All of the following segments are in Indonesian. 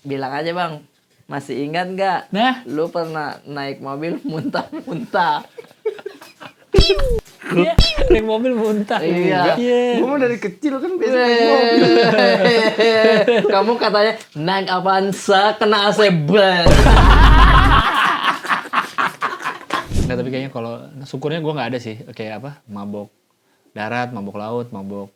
bilang aja bang, masih ingat nggak? Nah, Lu pernah naik mobil muntah-muntah? iya, naik mobil muntah. Iya. Gue mah dari kecil kan biasa naik mobil. Kamu katanya naik Avanza kena AC ban. Nggak, tapi kayaknya kalau syukurnya gue nggak ada sih. Kayak apa? Mabok darat, mabok laut, mabok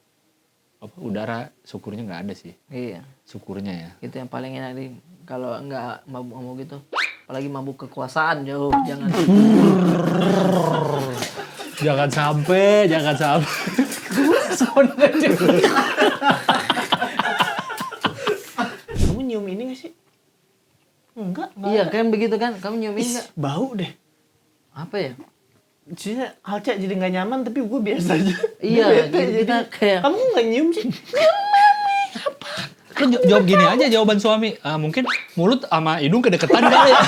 apa, udara. Syukurnya nggak ada sih. Iya, Syukurnya ya. itu yang paling enak nih. Kalau nggak mabuk-mabuk gitu, apalagi mabuk kekuasaan, jauh jangan. Jangan sampai. Kamu nyium ini gak sih? Enggak. Iya kan begitu kan? Kamu nyium ini nggak? Bau deh. Apa ya? Maksudnya Alca jadi gak nyaman tapi gue biasa aja. Iya, Gue bete kita jadi. kayak- Kamu gak nyium sih? Lu jawab gini aja jawaban suami. Mungkin mulut sama hidung kedeketan kali ya.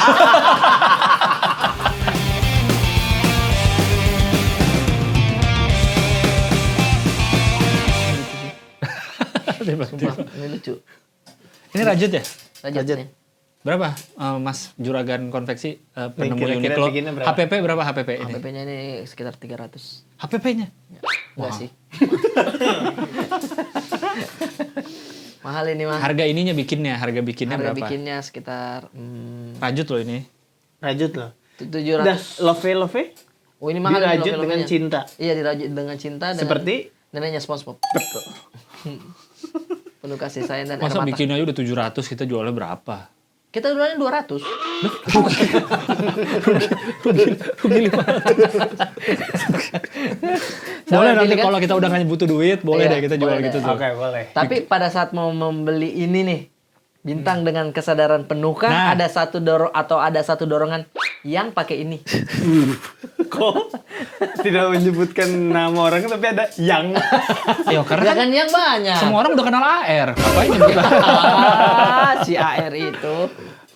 Sumpah, ini lucu. Ini rajut ya? Rajut nih. Berapa Mas Juragan Konveksi penemu kira-kira Uniqlo? bikinnya berapa? HPP berapa HPP ini? HPP-nya ini sekitar 300. HPP-nya? Enggak sih. Mahal ini mah. Harga ininya bikinnya, harga bikinnya Harga berapa? bikinnya sekitar Rajut loh ini. Rajut loh. 700. Udah, love. Oh ini mahal Dirajut nih dengan logo-logonya. cinta. Iya, dirajut dengan cinta dengan Seperti? neneknya SpongeBob. Penuh kasih sayang dan air Masa mata. bikin aja udah 700, kita jualnya berapa? Kita duluan 200. Rugi 500. Boleh Sama nanti gini kan? kalau kita udah nggak butuh duit, boleh Iya, deh kita jual boleh gitu deh. tuh. Oke, boleh. Tapi pada saat mau membeli ini nih, Bintang dengan kesadaran penuh kan Nah. ada satu dorongan yang pakai ini. Kok tidak menyebutkan nama orang tapi ada yang. Ayo, karena Ya kan kan yang banyak. semua orang udah kenal AR. Ngapain nyebut Si AR itu.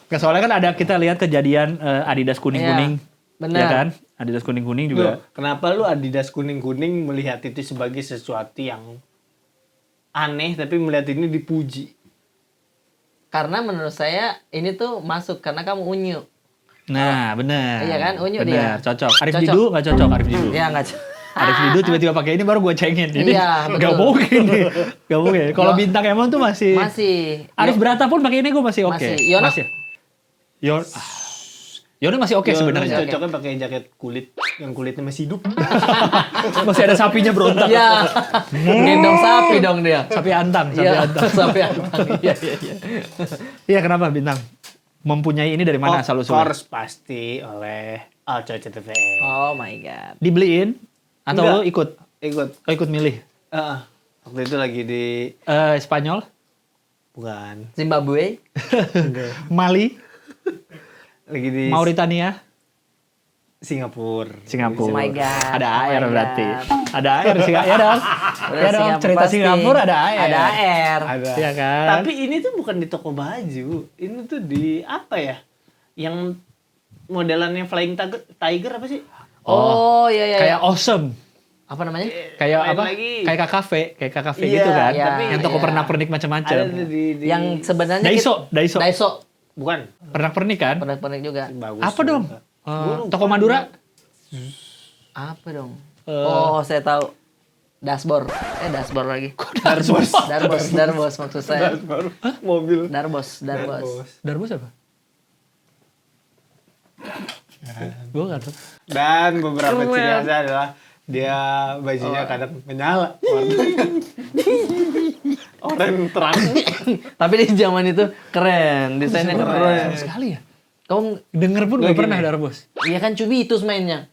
Nggak, soalnya kan ada kita lihat kejadian Adidas kuning-kuning. Iya, benar. Ya kan? Adidas kuning-kuning juga. Loh, kenapa lu Adidas kuning-kuning melihat itu sebagai sesuatu yang aneh tapi melihat ini dipuji? Karena menurut saya ini tuh masuk karena kamu unyu. Nah, benar. Iya kan? Unyu benar, dia. cocok. Arif Cocok. Didu nggak cocok, Arif Didu. Ya enggak. Arif Didu tiba-tiba pakai ini baru gue cengin. Ini Iya, nggak betul. mungkin nih. Nggak mungkin. Kalau Yo. Bintang Emon tuh masih. Masih. Arif Brata pun pakai ini gue masih oke. Masih. Yono? Masih. Yono masih oke sebenarnya. Cocoknya pakai jaket kulit yang kulitnya masih hidup. Masih ada sapinya berontak. Iya. Gendong sapi dong dia. Sapi antang, sapi Iya, antang. sapi antang. Iya, iya, iya. Iya, kenapa Bintang? Mempunyai ini dari mana asal Of usulnya? course pasti oleh Alco CTVE. Oh my god. Dibeliin atau Enggak. lo ikut? Ikut. Oh, ikut milih. Waktu itu lagi di Spanyol, bukan. Zimbabwe. Mali, Lagi di Mauritania, Singapura. Singapura. Oh my God. Ada Oh AR my berarti. God. Ada AR sih, ya dong. Udah Ya dong, Singapura cerita pasti. Singapura ada AR. Ada AR. Ada. Iya kan? Tapi ini tuh bukan di toko baju. Ini tuh di apa ya? Yang modelannya Flying Tiger apa sih? Oh, iya iya. Kayak iya. awesome. Apa namanya? Kayak Lain apa? lagi. Kayak KKV, kayak KKV Iya, gitu kan. iya, Yang toko iya. pernak-pernik macam-macam. Ada tuh di Yang sebenarnya Daiso, Daiso. Daiso. bukan. Pernak-pernik kan? Pernak-pernik juga. Bagus. Apa dong? Gua lupa. Toko Madura? Apa dong? Oh, saya tahu. Dashboard. Dashboard lagi. Darbos. Darbos maksud saya. Baru mobil. Darbos. Darbos apa? Gue gak tau. Dan beberapa Keren. ciri khasnya adalah dia bajunya kadang menyala warnanya. Oranye terang. Tapi di zaman itu keren, desainnya Keren keren. sekali ya. Kamu Denger pun Nggak gak pernah gini. Darbos. iya kan Cubitus mainnya.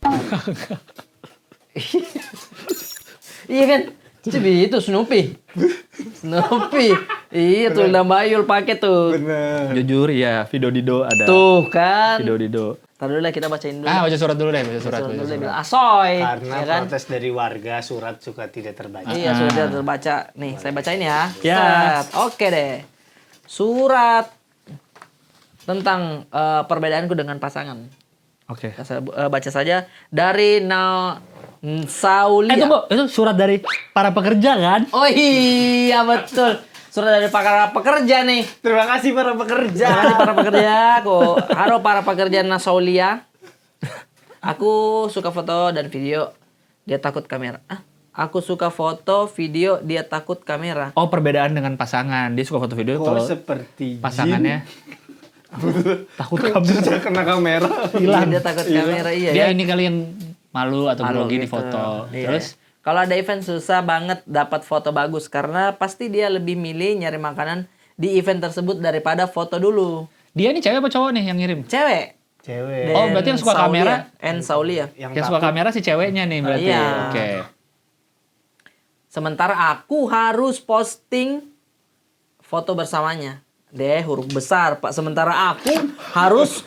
Iya kan? Cubitus Snoopy. Iya tuh Bayul pakai tuh. Bener. Jujur ya, Video Dido ada. Tuh kan. Video Dido. Ntar dulu lah kita bacain dulu. Baca surat dulu deh, baca surat. Surat Baca dulu dia surat. bilang, Asoy. Karena Ya kan? protes dari warga surat suka tidak terbaca. Iya, sudah tidak terbaca. Nih, saya bacain ya. Ya. Set. Oke deh. Surat tentang perbedaanku dengan pasangan. Oke. Saya baca saja dari Saulia. Tunggu, itu surat dari para pekerja kan? Oh iya betul. surat dari para pekerja nih. Terima kasih para pekerja. Jangan para pekerja, kok. Halo para pekerja Nasaulia. Aku suka foto dan video. Dia takut kamera. Aku suka foto, video, dia takut kamera. Oh, perbedaan dengan pasangan. Dia suka foto video Kok kalau seperti pasangannya takut kamera. Sejak kena kamera. Iya, dia takut kamera, iya Dia ya. ini kali yang malu atau Malu grogi di gitu. foto. Iya. Terus Kalau ada event susah banget dapat foto bagus karena pasti dia lebih milih nyari makanan di event tersebut daripada foto dulu. dia nih cewek apa cowok nih yang ngirim? Cewek. Cewek. Oh, berarti yang suka kamera? Saulia. Yang suka kamera si ceweknya nih berarti. Iya. Oke. Sementara aku harus posting foto bersamanya. Deh, huruf besar, Pak. Sementara aku harus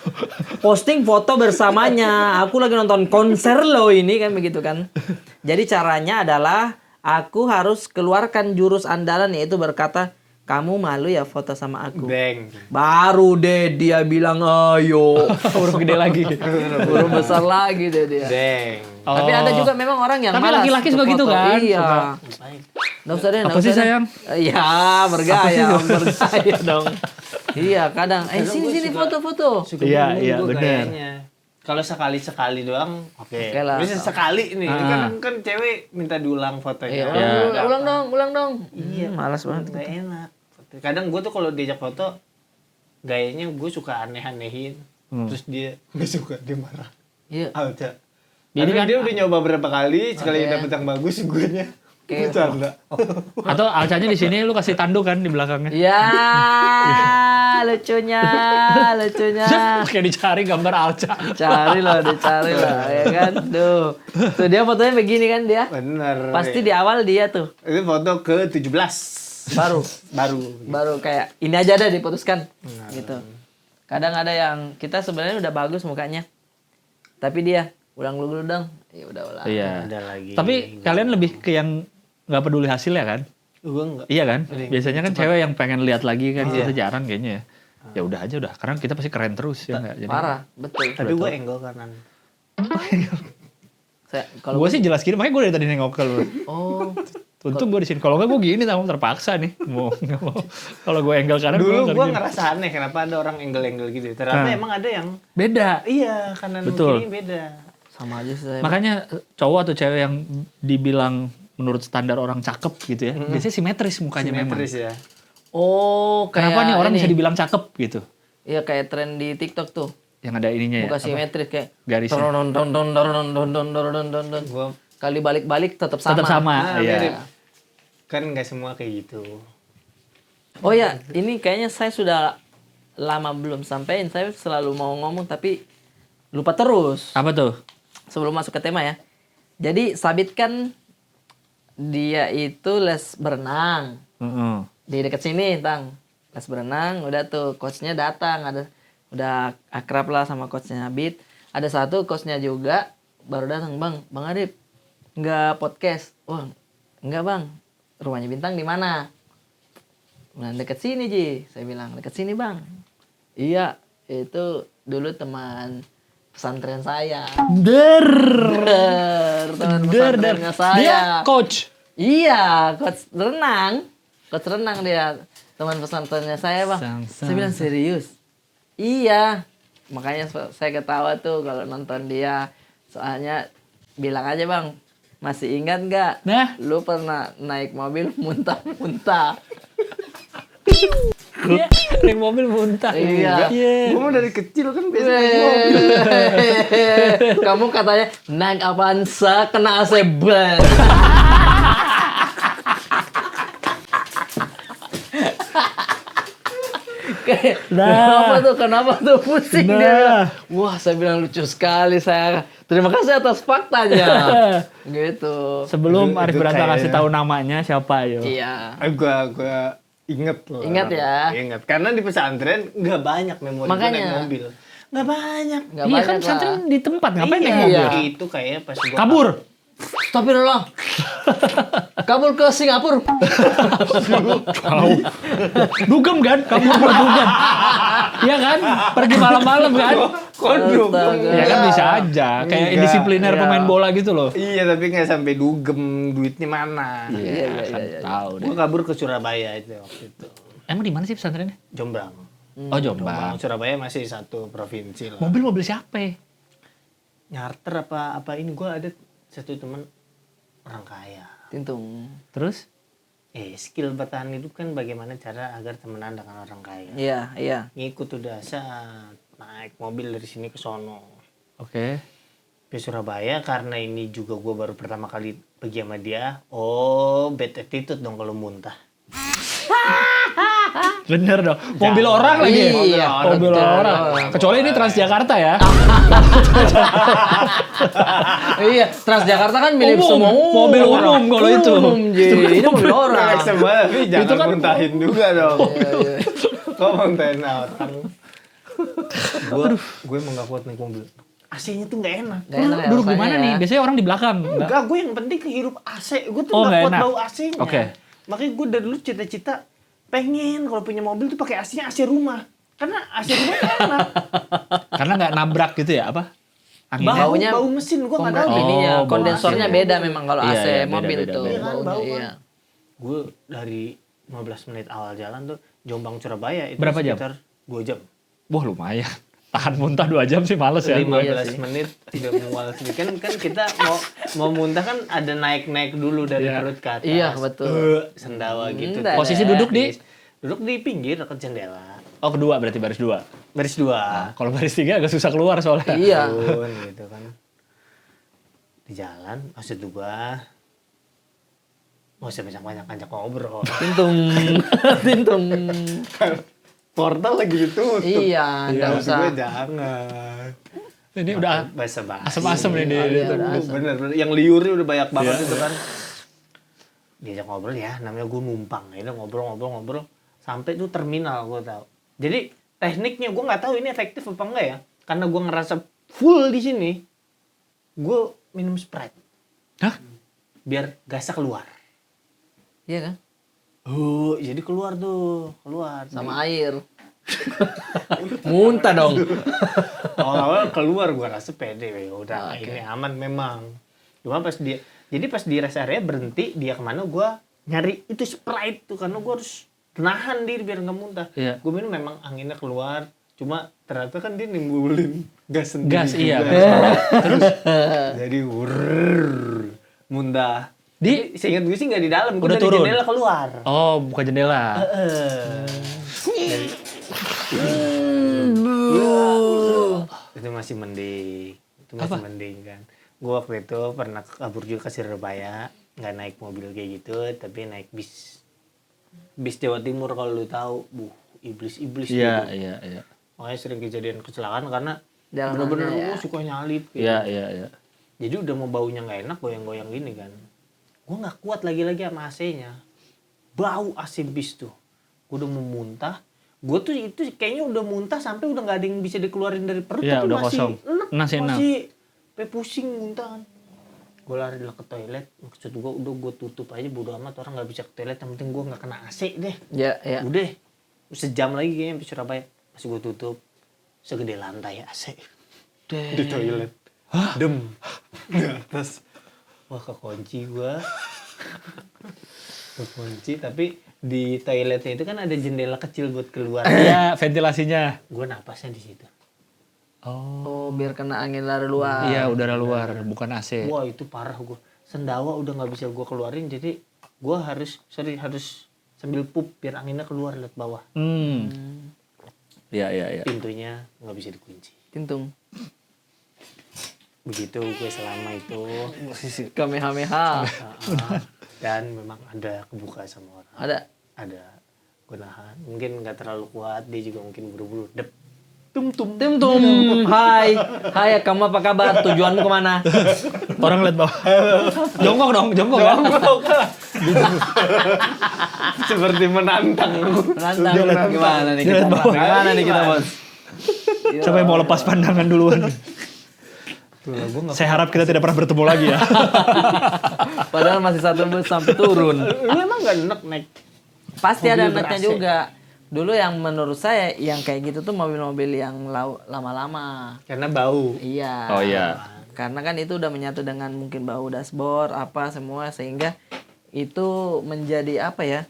posting foto bersamanya. Aku lagi nonton konser loh ini, kan begitu kan. Jadi caranya adalah aku harus keluarkan jurus andalan, yaitu berkata, kamu malu ya foto sama aku. Bang. Baru deh dia bilang, ayo. Huruf gede lagi. Huruf besar lagi deh dia. Bang. Tapi ada juga memang orang yang Tapi malas laki-laki untuk suka gitu foto. kan? Iya. Ngapain? Nggak usah deh, Apa nggak sih, usah deh. sayang? Iya, bergaya, bergaya dong. Iya, kadang. Sini foto-foto. Suka Iya, bingung iya, gua bener. kayaknya. Kalau sekali-sekali doang, oke. Oke lah. Bisa sekali nih. Kan cewek minta diulang fotonya. Iya, Ya. ulang dong. Iya, malas banget. Nggak enak. Kadang gue tuh kalau diajak foto, gayanya gue suka aneh-anehin. Terus dia nggak suka, dia marah. Iya. Alca. Jadi Jadi kan- dia udah nyoba berapa kali, sekali Oke. dapet yang bagus, gue nya Oke. bercanda. Atau alcanya di sini lu kasih tanduk kan di belakangnya. Iya, lucunya. Kayak dicari gambar alca. Dicari lah, ya kan. Tuh dia fotonya begini kan dia. Bener. Pasti di awal dia tuh. Itu foto ke 17. Baru. Baru. Kayak ini aja deh diputuskan. Gitu. Kadang ada yang kita sebenarnya udah bagus mukanya. Tapi dia ulang dulu dong. Ya udah ulang. Iya. Ada lagi. Tapi kalian lebih ke yang nggak peduli hasilnya kan? Gue enggak. Iya kan? Biasanya kan cewek yang pengen lihat lagi kan, kita jarang kayaknya ya. Ya udah aja udah, karena kita pasti keren terus ya nggak? Jadi Parah, betul. Tapi gue enggol kanan. Kalau gue sih jelas gini, makanya gue dari tadi nengok ke lu. oh, Untung gue di sini. Kalau nggak gue gini, tamu terpaksa nih. Mau nggak mau. Kalau gue enggal kanan, Dulu nggak gue gini. ngerasa aneh kenapa ada orang enggel-enggel gitu. Ternyata emang ada yang Beda. iya kanan Betul. kiri beda. sama aja sih saya. Makanya cowok atau cewek yang dibilang menurut standar orang cakep gitu ya, biasanya simetris mukanya Simetris ya. Oh, kayak Kenapa nih orang ini. bisa dibilang cakep gitu? Iya, kayak tren di TikTok tuh. Yang ada ininya ya. Muka apa? simetris kayak Garisnya. don. Kali balik-balik tetap sama. Tetap sama. Nah, Iya. mirip. Kan nggak semua kayak gitu. Oh ya, ini kayaknya saya sudah lama belum sampein. Saya selalu mau ngomong tapi lupa terus. Apa tuh? Sebelum masuk ke tema ya. Jadi Sabit kan dia itu les berenang Heeh. di dekat sini, Tang. Les berenang, udah tuh coachnya datang, udah akrab lah sama coachnya Bit. Ada satu coachnya juga baru datang, Bang Arif, nggak podcast? Wah, nggak Bang. Rumahnya Bintang di mana? Nah, dekat sini Ji. Saya bilang dekat sini Bang. Iya, itu dulu teman pesantren saya. Teman pesantrennya saya. Dia coach. Iya, coach renang. Coach renang dia. Teman pesantrennya saya, Bang. Sang-sang. Saya bilang serius. Iya. Makanya saya ketawa tuh kalau nonton dia. Soalnya bilang aja, Bang. Masih ingat nggak? Nah. Lu pernah naik mobil muntah-muntah. Dia naik mobil muntah. Iya. Gue mah dari kecil kan biasa naik mobil. Kamu katanya naik Avanza kena AC ban. Kenapa tuh pusing dia? Wah, saya bilang lucu sekali saya. Terima kasih atas faktanya. Gitu. Sebelum Arif Itu Beranta kayak- kasih tahu namanya siapa yo. Iya. Gue inget loh. Ingat ya. Ingat. Karena di pesantren nggak banyak memori gua Makanya. naik mobil. Nggak banyak. Nggak Iya banyak kan lah. pesantren di tempat, ngapain naik Iya. mobil? Itu kayaknya pas gue Kabur. Astagfirullah. Kabur ke Singapura. Dugem kan? Kabur buat dugem. Iya kan? Pergi malam-malam kan? Kondom. Ya kan bisa aja. Kayak Enggak, indisipliner iya. pemain bola gitu loh. Iya, tapi nggak sampai dugem, duitnya mana. Iya, kan tahu deh. Gue kabur ke Surabaya itu waktu itu. Emang di mana sih pesantrennya? Jombrang. Oh, Jombang. Surabaya masih satu provinsi lah. Mobil siapa ya? Nyarter apa ini, gue ada satu teman orang kaya. Tintung. Terus? Skill bertahan hidup kan bagaimana cara agar temenan dengan orang kaya. Iya, iya. Ngikut udah saat naik mobil dari sini ke sono. Oke. Ke Surabaya karena ini juga gue baru pertama kali pergi sama dia. Oh, bad attitude dong kalau muntah. Bener dong. Mobil orang lagi. Iya, Mobil betul. orang. Kecuali ini Transjakarta ya. Iya, Transjakarta kan milik Umum. semua Mobil umum kalau itu. Umum, Ji. Ini mobil orang. Tapi jangan Itu kan- muntahin juga dong. Kok muntahin orang? Gue emang gak kuat naik mobil. AC-nya tuh gak enak. Gak enak ya Duduk di rasanya mana ya. nih? Biasanya orang di belakang. Enggak, gue yang penting kehirup AC. Gue tuh Oh, gak nggak kuat enak. bau AC-nya. Oke. Makanya gue dari dulu cita-cita pengen kalau punya mobil tuh pakai AC-nya AC rumah. Karena AC rumah enak. Karena nggak nabrak gitu ya? Apa? Anginnya? Baunya- Bau mesin gue gak tahu. Oh, Ininya bau kondensornya AC. beda memang kalau Iya, AC iya, beda, mobil beda, tuh. beda. Iya kan, bau kan. Iya. Gue dari 15 menit awal jalan tuh Jombang Surabaya itu Berapa jam? sekitar 2 jam. Wah lumayan. Tahan muntah 2 jam sih males ya. 15 sih. menit udah mual sedikit kan kita mau muntah kan ada naik dulu dari Iya. perut ke atas. Iya, betul. Sendawa gitu. Enggak Posisi ada. duduk di? Duduk di pinggir dekat jendela. Oh kedua berarti baris 2. Baris 2. Kalau baris 3 agak susah keluar soalnya. Iya. Turun gitu kan. Di jalan maksud gua nggak usah banyak-banyak ngobrol. Tintung. Tintung. Portal lagi ditutup. Iya, nggak maksud usah. gua jangan. Ini udah Basa-basi. asem-asem nih di Iya, itu. udah asem. Bener-bener. Yang liurnya udah banyak banget Iya. itu kan. Diajak ngobrol ya, namanya gue numpang. Ini ngobrol-ngobrol. Sampai tuh terminal gue tahu. Jadi tekniknya gue nggak tahu ini efektif apa enggak ya. Karena gue ngerasa full di sini. Gue minum Sprite. Hah? Biar gasnya keluar. Iya kan? Jadi keluar tuh. Keluar. Sama air. Muntah dong. Awal-awal keluar gue rasa pede. Ya udah Oke. ini aman memang. Cuma pas dia, jadi pas di rest area berhenti dia kemana gue nyari itu Sprite tuh karena gue harus nahan diri biar nggak muntah. Iya. Gue minum memang anginnya keluar. Cuma ternyata kan dia nimbulin gas sendiri. Gas iya. juga. Terus Jadi muntah. Di- Tapi seingat gue sih nggak di dalam. Gue Udah dari turun? jendela keluar. oh buka jendela. Itu masih mending. Itu masih mending kan. Gue waktu itu pernah kabur juga ke Surabaya, nggak naik mobil kayak gitu, tapi naik bis. Bis Jawa Timur kalau lu tahu, iblis-iblis Iya gitu. iya iya. Makanya sering kejadian kecelakaan karena Jalanannya bener-bener ya. gua suka nyalip gitu. Iya iya iya. Jadi udah mau baunya nggak enak, goyang-goyang gini kan. Gue nggak kuat lagi-lagi sama AC-nya. Bau AC bis tuh. Gue udah mau muntah. Gue tuh itu kayaknya udah muntah sampai udah nggak ada yang bisa dikeluarin dari perut. Iya, tapi udah masih kosong. enak, Masih enak. sampai pusing muntah kan. Gue lari lah ke toilet. Maksud gue udah gue tutup aja bodo amat orang nggak bisa ke toilet. Yang penting gue nggak kena AC deh. Ya, ya. Udah sejam lagi kayaknya sampai Surabaya. Masih gue tutup. Segede lantai AC. Di toilet. Dem. Di atas. Wah kekunci gue. Kekunci tapi di toiletnya itu kan ada jendela kecil buat keluar. Iya ventilasinya. Gue napasnya di situ. Oh. Oh, biar kena angin lari luar. Iya udara luar bukan AC. Wah itu parah gue. Sendawa udah nggak bisa gue keluarin jadi gue harus sambil pup biar anginnya keluar lihat bawah. Iya iya iya. Pintunya nggak bisa dikunci. Tintung. Begitu gue selama itu. Kamehameha. Dan memang ada kebuka sama orang. Ada gue nahan. Mungkin nggak terlalu kuat. Dia juga mungkin buru-buru. Dep. Tum. Tintung. Hai. Hai, kamu apa kabar? Tujuanmu kemana? Orang lihat bawah. Jongkok dong, jongkok kan? Seperti menantang. Menantang. Gimana nih kita? Bos? Gimana nih kita, Bos? Siapa yang mau lepas pandangan duluan? Saya harap kita tidak pernah bertemu lagi ya. Padahal masih satu bus sampai turun. Lu emang nggak enak naik? Pasti ada Mobil netnya ber-AC. juga. Dulu yang menurut saya yang kayak gitu tuh mobil-mobil yang lama-lama. Karena bau. Iya. Oh iya. Karena kan itu udah menyatu dengan mungkin bau dashboard apa semua sehingga itu menjadi apa ya?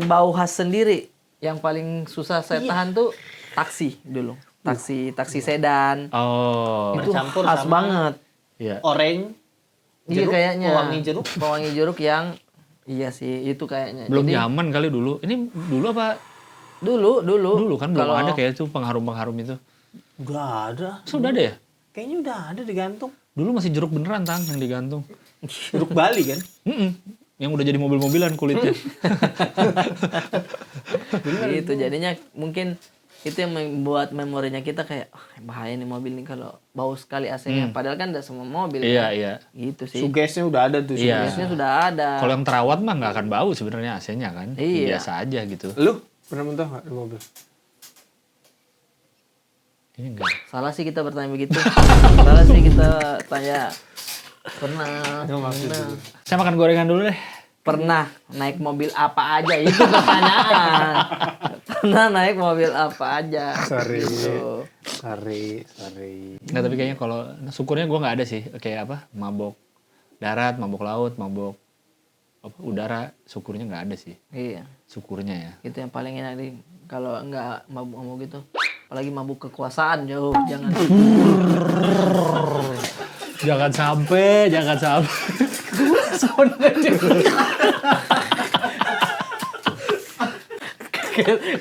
Bau khas sendiri. Yang paling susah saya tahan tuh taksi dulu. Taksi sedan. Oh. Itu Bercampur khas sama- banget. Iya. Oranye. Iya Jeruk, kayaknya. pewangi jeruk. yang iya sih itu kayaknya. Belum Jadi, zaman kali dulu. Ini dulu apa? dulu Dulu kan belum Kalau- ada kayak itu pengharum-pengharum itu. Gak ada. Sudah ada ya? Kayaknya udah ada digantung. Dulu masih jeruk beneran Tang yang digantung. Jeruk Bali kan? Mm-mm. Yang udah jadi mobil-mobilan kulitnya. gitu jadinya mungkin itu yang membuat memorinya kita kayak bahaya nih mobil nih kalau bau sekali AC-nya. Padahal kan tidak semua mobil. Iya, kan. iya. Gitu sih. Sugesnya udah ada tuh. Iya. Biasanya sudah ada. Kalau yang terawat mah nggak akan bau sebenarnya AC-nya kan. Iya. Biasa aja gitu. Lu pernah muntah nggak di mobil? Ini enggak. Salah sih kita bertanya begitu. Salah sih kita tanya pernah. Saya makan gorengan dulu deh. Pernah naik mobil apa aja itu pertanyaan. Pernah naik mobil apa aja. Sorry. Gitu. Sorry. Nggak, tapi kayaknya kalau syukurnya gue nggak ada sih. Kayak apa? Mabok darat, mabok laut, mabok udara. Syukurnya nggak ada sih. Iya. Syukurnya ya. Itu yang paling enak nih kalau nggak mabuk-mabuk gitu. Apalagi mabuk kekuasaan jauh jangan. Jangan sampai.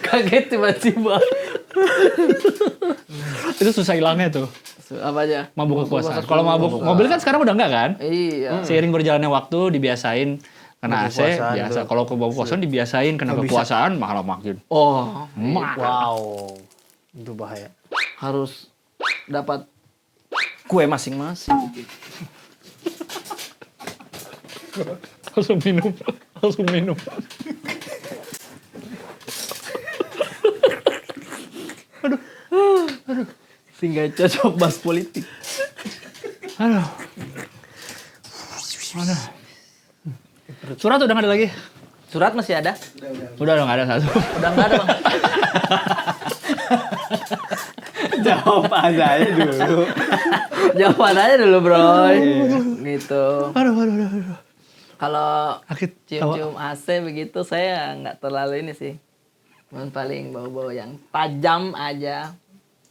Kaget tiba-tiba. Itu susah hilangnya tuh. Apa aja? Mabuk kekuasaan. Kalau mabuk mobil kan sekarang udah enggak kan? Iya. Seiring berjalannya waktu dibiasain kena AC Kekuasaan biasa. tuh. Kalau ke mabuk kekuasaan dibiasain kena kekuasaan malah makin. Oh, Wow. Itu bahaya. harus dapat kue masing-masing. Langsung minum. Tinggal cocok bahas politik. Aduh. Surat udah nggak ada lagi? Surat masih ada? Udah nggak ada satu. Udah nggak ada bang. Jawab aja dulu. Jawaban aja dulu bro. Gitu. Aduh. Kalau Sakit. cium-cium AC begitu saya nggak terlalu ini sih. Cuman paling bau-bau yang tajam aja.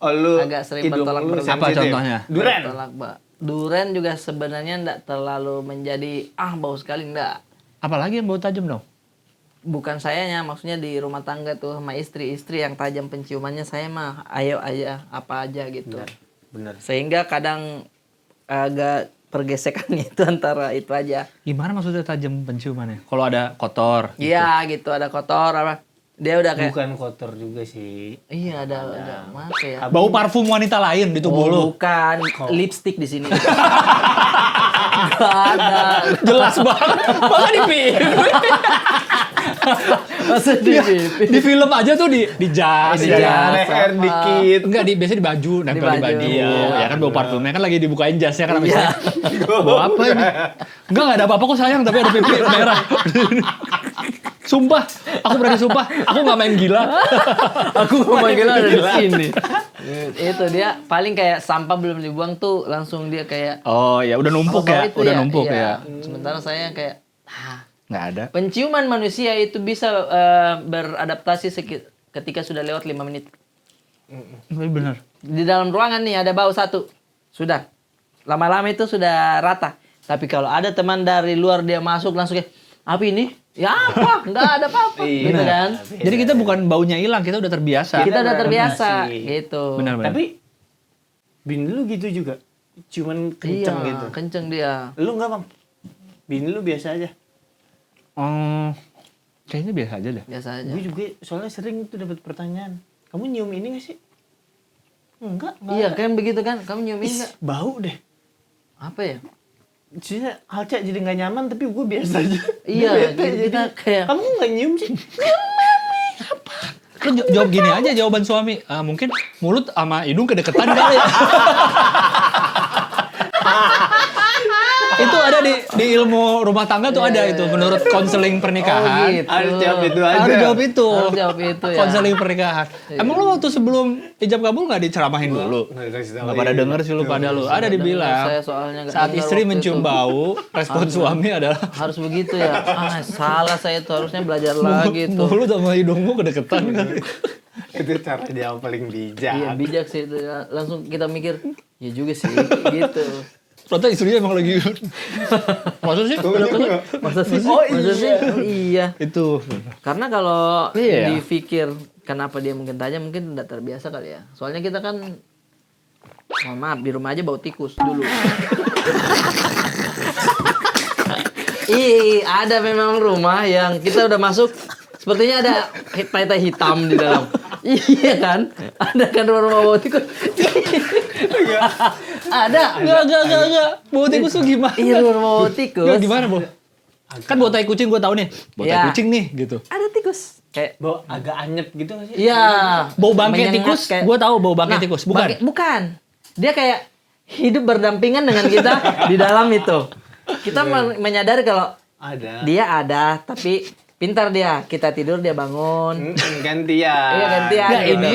Oh, lu Agak sering hidung bertolak lu belakang. Apa sensitif. contohnya? Duren. Bertolak Duren juga sebenarnya nggak terlalu menjadi bau sekali nggak. Apalagi yang bau tajam dong? Bukan sayanya, maksudnya di rumah tangga tuh sama istri yang tajam penciumannya saya mah ayo aja apa aja gitu. Bener. Sehingga kadang agak pergesekannya itu antara itu aja. Gimana maksudnya tajam penciumannya? Kalau ada kotor. Iya gitu ada kotor apa. Dia udah kayak Bukan kotor juga sih. iya ada apa ya? Bau parfum wanita lain di tubuh lu. Bukan lipstick di sini. Gak ada. Jelas banget. Masa di film? Maksud di pipi. Di film aja tuh di jas. Di ya jas. kan? Leher sama- dikit. Enggak, biasanya di baju, nempel di baju. baju. Iya. Ya kan bau parfumnya kan lagi dibukain jasnya kan Iya. habisnya. Bau apa ini? Enggak ada apa-apa kok sayang, tapi ada pipi merah. Sumpah, aku berani sumpah, aku nggak main gila. Aku manggil ada di sini. Itu dia paling kayak sampah belum dibuang tuh langsung dia kayak Oh ya, udah numpuk apa-apa ya, itu udah numpuk iya. ya. Sementara saya kayak Nggak ada. penciuman manusia itu bisa beradaptasi ketika sudah lewat 5 menit. Tapi benar. Di dalam ruangan nih ada bau satu. Sudah. Lama-lama itu sudah rata. Tapi kalau ada teman dari luar dia masuk langsung kayak apa ini? Ya apa? Nggak ada apa-apa. Iya. Gitu kan. Jadi kita bukan baunya hilang, kita udah terbiasa. Kita udah terbiasa beradaptasi. gitu. Benar-benar. Tapi bini lu gitu juga. Cuman kenceng iya, gitu. kenceng dia. Lu enggak, Bang? Bini lu biasa aja. Kayaknya biasa aja deh. Biasa aja. Gue juga soalnya sering tuh dapat pertanyaan. Kamu nyium ini gak sih? Enggak Iya ada. kan begitu kan. Kamu nyium ini Ih, nggak? bau deh. Apa ya? Jadi Alca jadi nggak nyaman tapi gue biasa aja. Iya, Dia bete, kita jadi, kayak- kamu nggak nyium sih? Lu jawab gini aja jawaban suami. Mungkin mulut sama hidung kedeketan kali ya. ada di ilmu rumah tangga tuh ada itu menurut konseling pernikahan. Oh, gitu. Harus jawab itu aja. Harus jawab itu. Harus jawab itu ya. Konseling pernikahan. Emang lu waktu sebelum ijab kabul nggak diceramahin dulu? Nggak pada denger sih lu pada lu. Ada dibilang. Saya soalnya nggak Saat dengar istri waktu mencium itu. bau, respon suami adalah Harus begitu ya. Salah saya tuh harusnya belajar lagi tuh. mulut sama hidungmu kedeketan kan. Itu cara jawab paling bijak. Iya bijak sih itu ya. Langsung kita mikir, ya juga sih gitu. Ternyata istrinya emang lagi. Maksud sih? Masa sih? Oh, Masa sih? Oh, iya. Itu. Karena kalau Iya. dipikir kenapa dia mungkin tajam, mungkin tidak terbiasa kali ya. Soalnya kita kan, mohon maaf, di rumah aja bau tikus dulu. Ada memang rumah yang kita udah masuk, sepertinya ada tai-tai hitam di dalam. Iya kan? Ada kan rumah bau tikus? Ada. Enggak. Bau tikus tuh gimana? Iya rumah bau tikus. Enggak gimana, Bo? Kan bau tai kucing gue tahu nih. Bau tai Iya. kucing nih gitu. Ada tikus. Kayak Bau agak anyep gitu nggak sih? iya. Bau bangkai Menyengat tikus, kayak- gue tahu bau bangkai Nah, tikus. Bukan. bukan. Dia kayak hidup berdampingan dengan kita di dalam itu. Kita menyadari kalau Ada. dia ada, tapi pintar dia. Kita tidur dia bangun. Gantian. Iya, gantian. Enggak, gitu. ini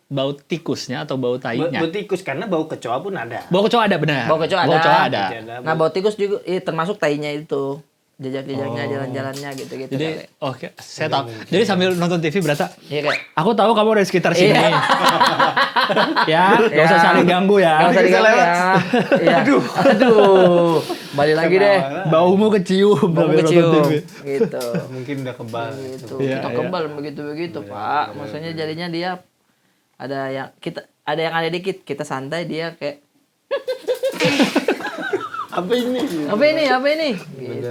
bau tikusnya atau bau tainya? Bau tikus karena bau kecoa pun ada. Bau kecoa ada benar. Bau kecoa ada. Bau kecoa ada. Nah, bau tikus juga termasuk tainya itu. Jejak-jejaknya, jalan-jalannya gitu-gitu. Jadi, kali. oke, saya tahu. Jadi sambil nonton TV berasa, Iya kayak aku tahu kamu ada di sekitar sini. Iya. Ya, gak usah Ya. saling ganggu ya. Nggak usah diganggu lewat. ya. Iya. Aduh. Balik lagi deh. Baumu kecium. Bau sambil nonton kecium. TV. Gitu. Mungkin udah kebal. Gitu. Iya, Kita iya. kebal begitu-begitu, Pak. Maksudnya jadinya dia ada yang ada dikit, kita santai dia kayak Apa ini? apa ini? Gitu.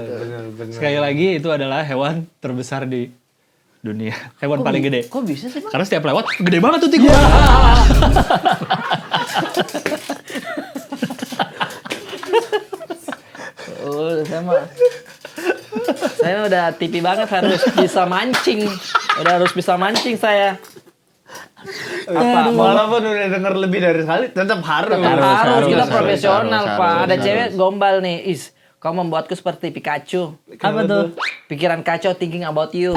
Bener. Sekali lagi, itu adalah hewan terbesar di dunia. Hewan paling gede. Kok bisa sih, Pak? Karena setiap lewat, gede banget tuh tikus. Oh, saya udah tipi banget harus bisa mancing. Udah harus bisa mancing saya. Apa? Walaupun udah denger lebih dari sekali, tetap harus. Harus kita harus, profesional, harus, Pak. harus, Ada harus. cewek gombal nih. Kau membuatku seperti Pikachu. Apa tuh? Pikiran kacau thinking about you.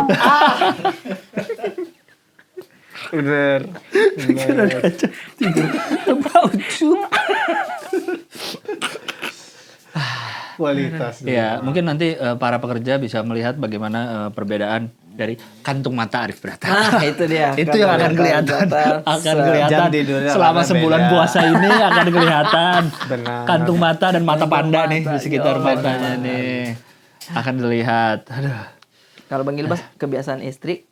Bener. Kualitas. Ya, mungkin nanti para pekerja bisa melihat bagaimana perbedaan dari kantung mata Arif Brata. Nah, itu dia. Itu yang akan kelihatan. Akan kelihatan Jam tidurnya selama karena sebulan beda. puasa ini akan kelihatan. Benar. Kantung mata dan mata panda nih mata, di sekitar yo, matanya nih. Akan dilihat. Aduh. Kalau Bang Gilbas, kebiasaan istri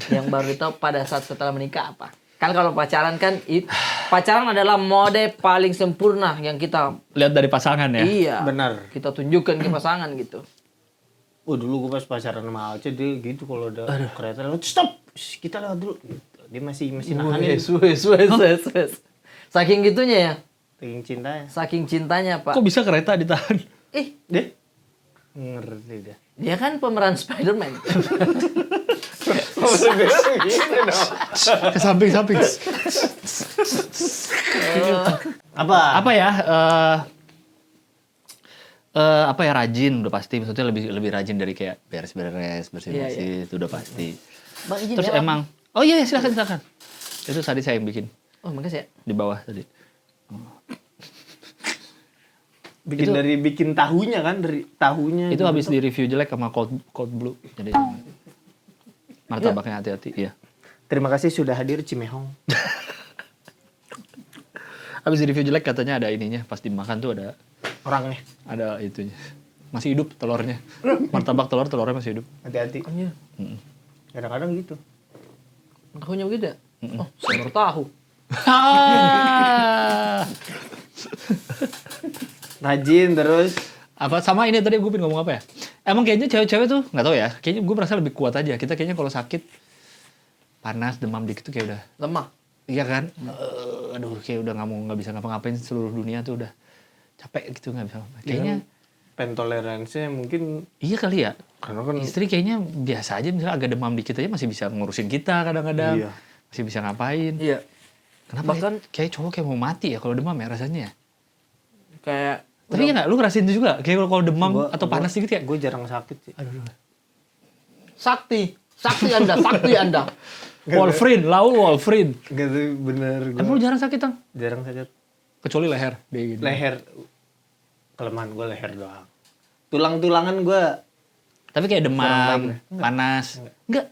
yang baru ditahu pada saat setelah menikah apa? Kan kalau pacaran kan, pacaran adalah mode paling sempurna yang kita Lihat dari pasangan ya. iya Benar. kita tunjukkan ke pasangan gitu. Oh dulu gue pas pacaran sama Alce dia gitu kalau udah kereta lewat stop. Shh, kita lewat dulu. Gitu. Dia masih nahanin. Wes. Saking gitunya ya, Saking cintanya. saking cintanya Pak. Kok bisa kereta ditahan? Deh. Ngerti dah. Dia kan pemeran Spider-Man. Ke samping-samping. Apa? Apa ya? Apa ya, rajin udah pasti. Maksudnya lebih rajin dari kayak beres-beres, bersih-bersih, itu udah pasti. Bang izin Terus ya, emang, oh iya silakan. Itu tadi saya yang bikin Oh makasih ya. di bawah tadi. Bikin tahunya kan dari tahunya. Itu habis di review jelek sama Cold Blue. Jadi martabaknya hati-hati. Iya. Terima kasih sudah hadir Cimehong. Habis di review jelek katanya ada ininya. Pas dimakan tuh Orangnya. ada itunya. Masih hidup telurnya. Martabak telurnya masih hidup. Hati-hati. Iya. Kadang-kadang gitu. Tahunya begitu ya? Oh, saya baru tahu. Rajin terus. Apa sama ini tadi gue pengen ngomong apa ya? Emang kayaknya cewek-cewek tuh nggak tahu ya. Kayaknya gue merasa lebih kuat aja. Kita kayaknya kalau sakit panas demam dikit tuh kayak udah. Lemah. Iya kan? Aduh kayak udah nggak bisa ngapa-ngapain, seluruh dunia tuh udah capek gitu nggak bisa. Kayaknya Pentoleransinya mungkin iya kali ya. karena kan Istri kayaknya biasa aja, misalnya agak demam dikit aja masih bisa ngurusin kita kadang-kadang. Iya. Masih bisa ngapain. Iya. Kenapa Bahkan- kayak cowok kayak mau mati ya kalau demam ya rasanya ya? Kayak Tapi ya nggak, lu ngerasain itu juga? Kayak kalau demam atau panas dikit ya? Gue jarang sakit sih. Sakti Anda. Wolverine, Laul Wolverine. Gak tuh bener. Emang lu jarang sakit, Tang? Jarang sakit. Kecuali leher. Dia gitu. Leher. Kelemahan gue leher doang. Tulang-tulangan gue. Tapi kayak demam, Jarang banget. panas. Enggak.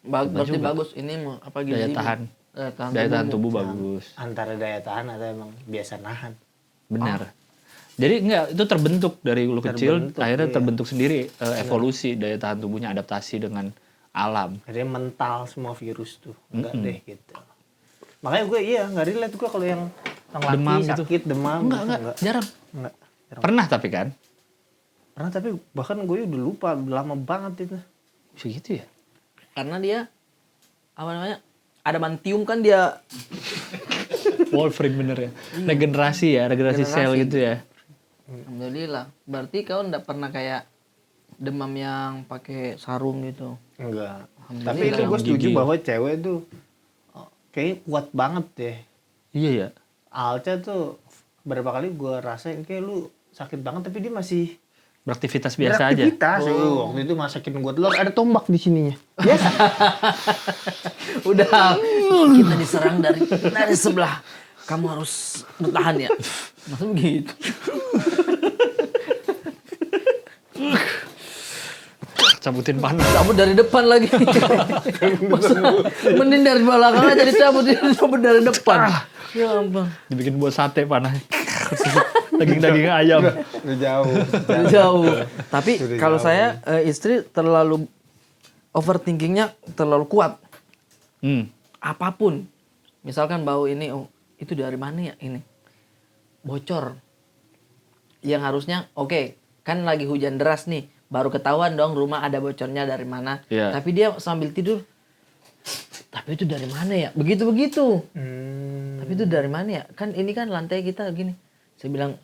Berarti bagus ini mau apa gitu? Daya tahan. Daya tahan tubuh bagus. Antara daya tahan atau emang biasa nahan. Benar. Jadi enggak, itu terbentuk dari lu kecil, Terbentuk, akhirnya iya. terbentuk sendiri evolusi daya tahan tubuhnya, adaptasi dengan alam. Akhirnya mental semua virus tuh. Enggak deh gitu. Makanya gue nggak relate gue kalau yang laki Demam gitu. sakit, demam. Enggak, jarang. Enggak. Jarang. Pernah tapi kan? Pernah tapi bahkan gue udah lupa, udah lama banget itu. Bisa gitu ya? Karena dia apa namanya? Adamantium kan dia Wolverine bener ya. Regenerasi sel gitu ya. alhamdulillah. Berarti kau enggak pernah kayak demam yang pakai sarung gitu. Enggak. Alhamdulillah. Tapi itu gue setuju Gigi. bahwa cewek tuh kayaknya kuat banget deh. Iya ya. Alca tuh berapa kali gue rasain kayak lu sakit banget tapi dia masih Beraktivitas biasa aja. beraktivitas. Waktu itu masakin gue telur ada tombak di sininya. Biasa. Udah kita diserang dari sebelah. Kamu harus bertahan ya. Maksudnya begitu. Cabutin panas. Cabut dari depan lagi. Maksudnya, mending dari belakang aja dicabut dari depan. Ya ampun. Dibikin buat sate panas. Daging ayam. Udah jauh. Jauh. Tapi Sudah kalau jauh. saya istri terlalu overthinkingnya terlalu kuat. Apapun. Misalkan bau ini, oh itu dari mana ya ini? Bocor. Yang harusnya, oke, kan lagi hujan deras nih. Baru ketahuan dong rumah ada bocornya dari mana. Iya. Tapi dia sambil tidur, tapi itu dari mana ya? Begitu-begitu. Tapi itu dari mana ya? Kan ini kan lantai kita gini. Saya bilang,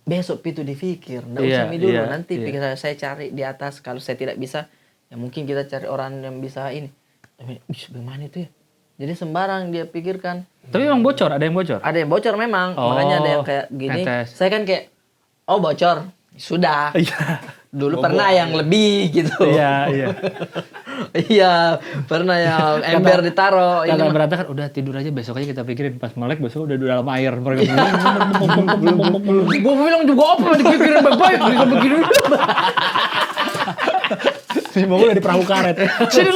besok itu dipikir. Nggak Iya, usah mi dulu. iya, Nanti iya. pikir saya cari di atas. Kalau saya tidak bisa, ya mungkin kita cari orang yang bisa ini. Tapi, bagaimana itu ya? Jadi sembarang dia pikirkan. Tapi emang bocor, ada yang bocor. Ada yang bocor memang. Oh, Makanya ada yang kayak gini. netes. Saya kan kayak, oh bocor. Sudah. Iya. Dulu pernah yang lebih gitu. Iya. Iya, pernah yang ember ditaro. Ini Kata mah- berantakan, udah tidur aja besok aja kita pikirin. Pas melek besok udah di dalam air. Mereka Gua bilang juga apa dipikirin baik-baik bisa begini. si Momo udah di perahu karet. Sini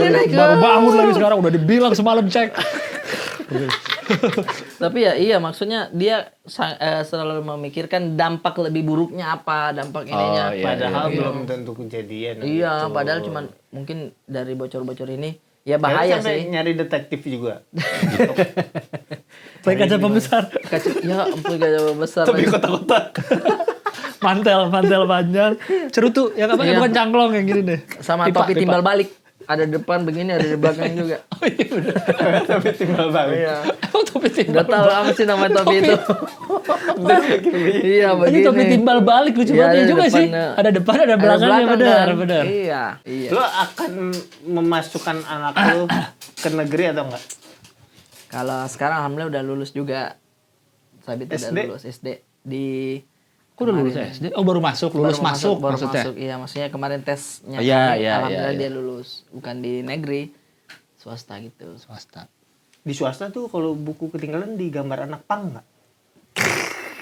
naik. Baru bangun lagi sekarang udah dibilang semalam cek. Tapi ya iya maksudnya dia selalu memikirkan dampak lebih buruknya apa, dampak ininya. iya, Padahal iya. belum tentu kejadian. Iya, gitu. padahal cuman mungkin dari bocor-bocor ini ya Kalian bahaya sampai sih. nyari detektif juga. Pakai kaca pembesar. Ya ampun gak besar. Tapi lagi. kotak-kotak. Mantel panjang. Cerutu yang apa? Iya. Yang bukan cangklong yang gini deh. Sama Pipa, topi pipa. timbal balik. Ada di depan begini, ada di belakang juga. Oh iya bener. Tapi tinggal balik. Iya. Emang topi timbal Gak tahu apa sih nama topi itu. Iya Ini begini. topi timbal balik lucu Iya, banget ada ya juga sih. depannya. Ada depan, ada Ada belakangnya belakang benar, kan? benar. Iya. Lo akan memasukkan anak lo ke negeri atau enggak? Kalau sekarang alhamdulillah udah lulus juga. Sabit udah SD? lulus SD di Kok udah lulus SD? Oh baru masuk, lulus masuk baru maksudnya. masuk. Iya, maksudnya kemarin tesnya Iya, kami, iya, alhamdulillah iya, dia lulus, bukan di negeri, swasta gitu. Swasta. Di swasta tuh kalau buku ketinggalan digambar anak pang nggak?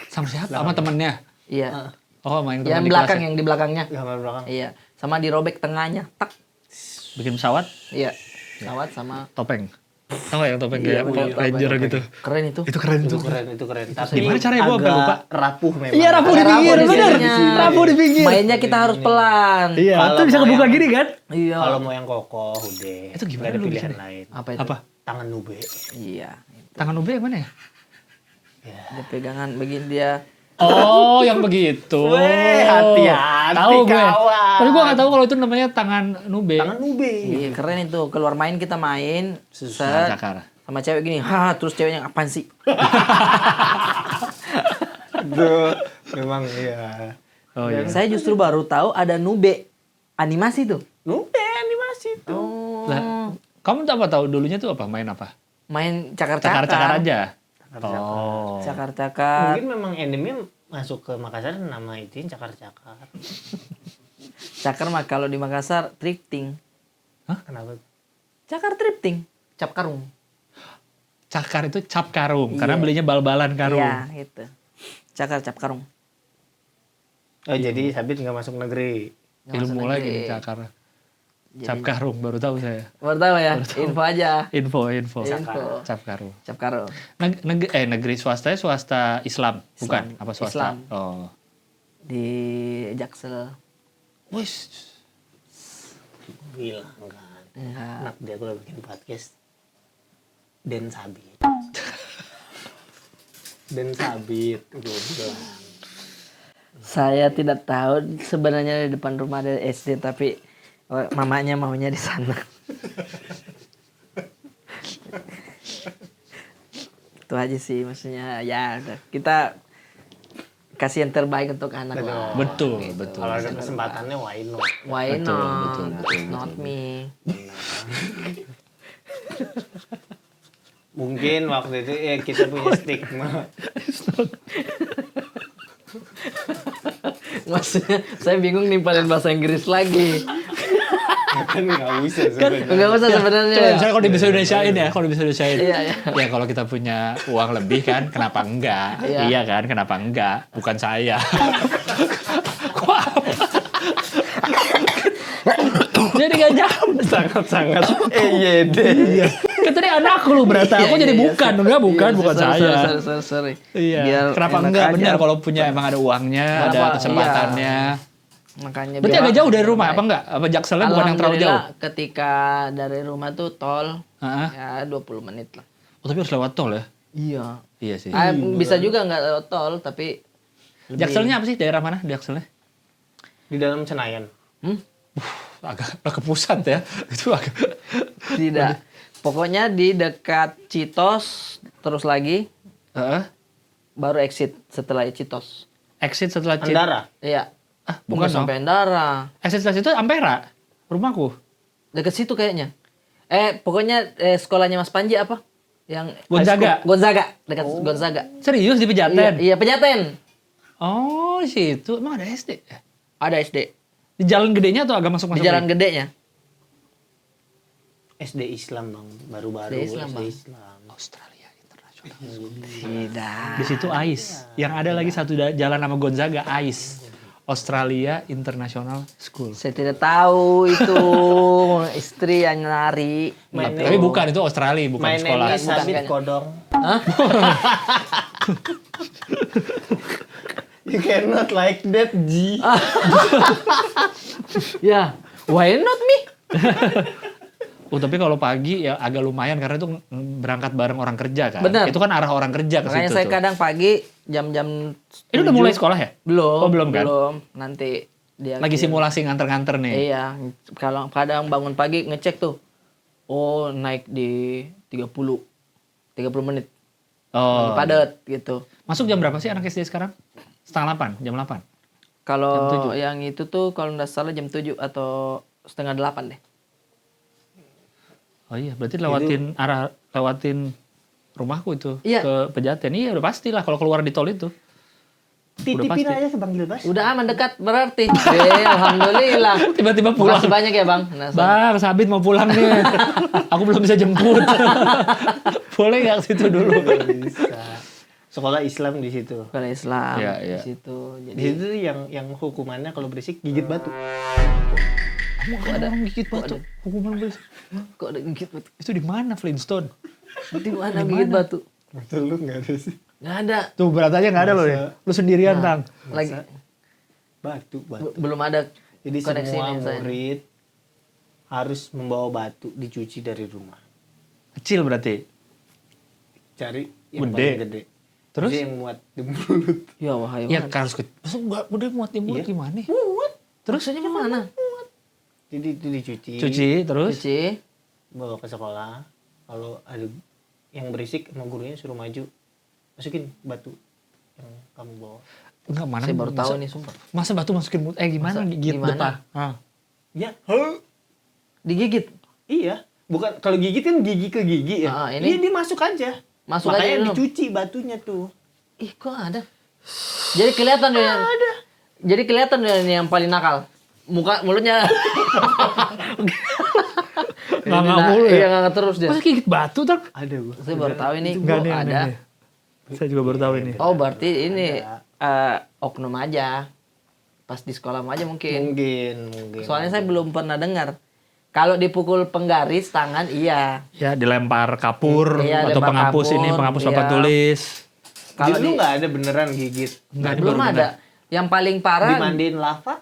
Sama siapa? Sama temennya. Iya. Oh main Yang teman di belakang, kelas ya? yang di belakangnya. Gambar belakang. Iya. Sama dirobek tengahnya, tak. Bikin pesawat, Iya. Pesawat sama topeng. Tahu nggak yang topeng Iya, kayak betul, ranger topeng. gitu. Keren itu. Itu keren Itu tuh. keren, itu keren. Tapi Gimana caranya? Gua sampai agak lupa. rapuh memang. Iya rapuh di Ada pinggir, rapuh di bener. sininya. Rapuh di pinggir. Mainnya kita harus pelan. Iya, Kalau itu bisa mau kebuka yang- gini kan? Iya. Kalau mau yang kokoh udah. Itu gimana Nggak ada lu pilihan bikinnya? lain. Apa itu? Apa? Tangan nube. Iya. Tangan ube yang mana ya? Dia pegangan begini dia. Oh, yang begitu. Weh, hati-hati, Tahu gue. kawan. Tapi gue nggak tahu kalau itu namanya tangan nube. Tangan nube. Iya, keren itu. Keluar main kita main. Tangan Set. cakar. Sama cewek gini. Ha, terus ceweknya apaan sih? Aduh, memang iya. Oh iya. Saya justru baru tahu ada nube animasi tuh. Nube animasi tuh. Oh. Lah, kamu tak apa tahu dulunya tuh apa? Main apa? Main cakar-cakar. Cakar-cakar aja. Cakar-cakar. Oh. Cakar-cakar. Mungkin memang endemnya masuk ke Makassar nama itu cakar-cakar. Cakar mah kalau di Makassar thrifting. Kenapa? Cakar thrifting. Cap karung. Cakar itu cap karung, Iya. karena belinya bal-balan karung. Iya, gitu. Cakar cap karung. Oh jadi Sabit nggak masuk negeri. Nggak Ilmu masuk lagi negeri. nih cakar. Jadi- Cap karung, baru tahu saya. Baru tahu ya, info aja. Info. Info. Cap karung. Cap karung. Negeri swasta swasta Islam, bukan? Islam. Apa swasta? Islam. Oh. Di Jaksel. Wis. Bilang kan. Enggak. Anak dia gue bikin podcast. Dan Sabit. Dan Sabit. Gue bilang. Saya tidak tahu sebenarnya di depan rumah ada SD tapi mamanya maunya di sana. Itu aja sih maksudnya ya udah. Kita kasih yang terbaik untuk anak lah. Betul. Kalau ada kesempatannya why not? Why not? betul. Not me. Mungkin waktu itu kita punya stigma. Maksudnya saya bingung nimpalin bahasa Inggris lagi. Kan nggak usah sebenarnya. Enggak usah sebenarnya. Coba ya. misalnya kalau bisa Indonesiain ya, kalau bisa Indonesiain. Iya, iya. Ya kalau kita punya uang lebih kan, kenapa enggak? Iya. Iya kan, kenapa enggak? Bukan saya. Kok apa? Jadi gak nyambung. Sangat-sangat EYD. Iya. Kan tadi anakku lu berarti. Aku jadi bukan. Enggak, bukan saya. Sorry. Iya. Biar Kenapa enak enggak? aja. Benar kalau punya emang ada uangnya, ada Kenapa? kesempatannya. Makanya Berarti biar- agak jauh dari rumah apa enggak? Apa Jakselnya bukan yang terlalu jauh? Alhamdulillah ketika dari rumah tuh tol Heeh. ya 20 menit lah. Oh, tapi harus lewat tol ya? Iya. Iya sih. Bisa juga nggak lewat tol tapi Jakselnya apa sih? Daerah mana Jakselnya? Di dalam Senayan. Agak ke pusat ya. Itu agak. tidak. Pokoknya di dekat Citos terus lagi Heeh. baru exit setelah Citos. Exit setelah Andara. Iya. Ah, Bukan bukan dong. sampai Endara. Exit setelah situ Ampera. Rumahku. Dekat situ kayaknya. Pokoknya sekolahnya Mas Panji apa? Yang Gonzaga. high school. Gonzaga, dekat Gonzaga. Serius di Iya, Pejaten? iya Pejaten. Oh, situ. Emang ada SD? Ada SD. Di jalan gedenya atau agak masuk-masuk? Di jalan lagi? gedenya. SD Islam bang. Baru-baru SD Islam, Bang. Islam. Australia International. Tidak. Di situ AIS. Yang ada lagi satu jalan nama Gonzaga, AIS. Australia International School. Saya tidak tahu itu istri yang lari. Tapi bukan, itu Australia, bukan My sekolah. name is Sabit kayaknya. Kodong. Hah? You cannot like that, G. Ya, why not me? Oh, tapi kalau pagi ya agak lumayan karena itu berangkat bareng orang kerja kan. Bener. Itu kan arah orang kerja ke Makanya situ saya tuh. kadang pagi jam-jam Ini udah mulai sekolah ya? belum. Oh, belum kan? Belum. Nanti dia Lagi kirim. simulasi nganter-nganter nih. Iya, kalau kadang bangun pagi ngecek tuh. Oh, naik di 30 menit. Oh. Padat gitu. Masuk jam berapa sih anak SD sekarang? Setengah 8, jam 8. Kalau yang itu tuh kalau nggak salah jam 7 atau setengah 8 deh. Oh iya, berarti lewatin rumahku itu Iya. ke Pejaten. Iya, udah pastilah kalau keluar di tol itu. Titipin pasti. aja ke Bang Gilbas. Udah aman dekat berarti. Alhamdulillah. Tiba-tiba pulang. Makasih banyak ya, Bang. Nah, Bang, Sabit mau pulang nih. Aku belum bisa jemput. Boleh nggak ke situ dulu? Bisa. Sekolah Islam di situ. sekolah Islam Iya, di iya. situ. Di Jadi situ yang hukumannya kalau berisik gigit batu. Kok ada orang gigit batu? Hukuman berisik. kok ada gigit batu? Itu di mana Flintstone? Di mana gigit batu? Betul lu nggak ada sih. Nggak ada. Tuh berat aja nggak ada loh ya. Lu sendirian, Bang. Lagi Batu. belum ada Jadi koneksi semua ini, saya. murid harus membawa batu dicuci dari rumah. Kecil berarti. Cari yang Gede. paling gede. Terus? Jadi yang muat di mulut. Ya wahai Ya banget. harus Masa enggak udah muat di mulut Iya. gimana? Terus aja mana? Jadi itu dicuci. Cuci terus. Cuci. Bawa ke sekolah. Kalau ada yang berisik sama gurunya suruh maju. Masukin batu yang kamu bawa. Enggak mana. Saya baru tahu masa- nih sumpah. Masa batu masukin mulut? Gimana Masa- gigit gimana? depan? Ah. Ya. Digigit. Iya. Bukan kalau gigit kan gigi ke gigi ya. Ah, ini- Iya dia masuk aja. Masuk aja Makanya dulu. dicuci batunya tuh. Ih, kok ada? Jadi kelihatan dia. Jadi kelihatan dia yang paling nakal. Mulutnya. Nganga mulu ya? Iya, nganga terus dia. Masa gigit batu tak? Ada gua. Saya baru tahu ini Enggak kok nih, ada. nih. Saya juga baru tahu ini. Oh, berarti ini oknum aja. Pas di sekolah aja mungkin. Mungkin. Soalnya saya belum pernah dengar. Kalau dipukul penggaris tangan, iya. Ya dilempar kapur Iya, atau lempar penghapus kapur, ini, penghapus papan iya. tulis. Kalau lu nggak ada beneran gigit. Enggak, ini Belum baru ada. Yang paling parah. Dimandiin lava?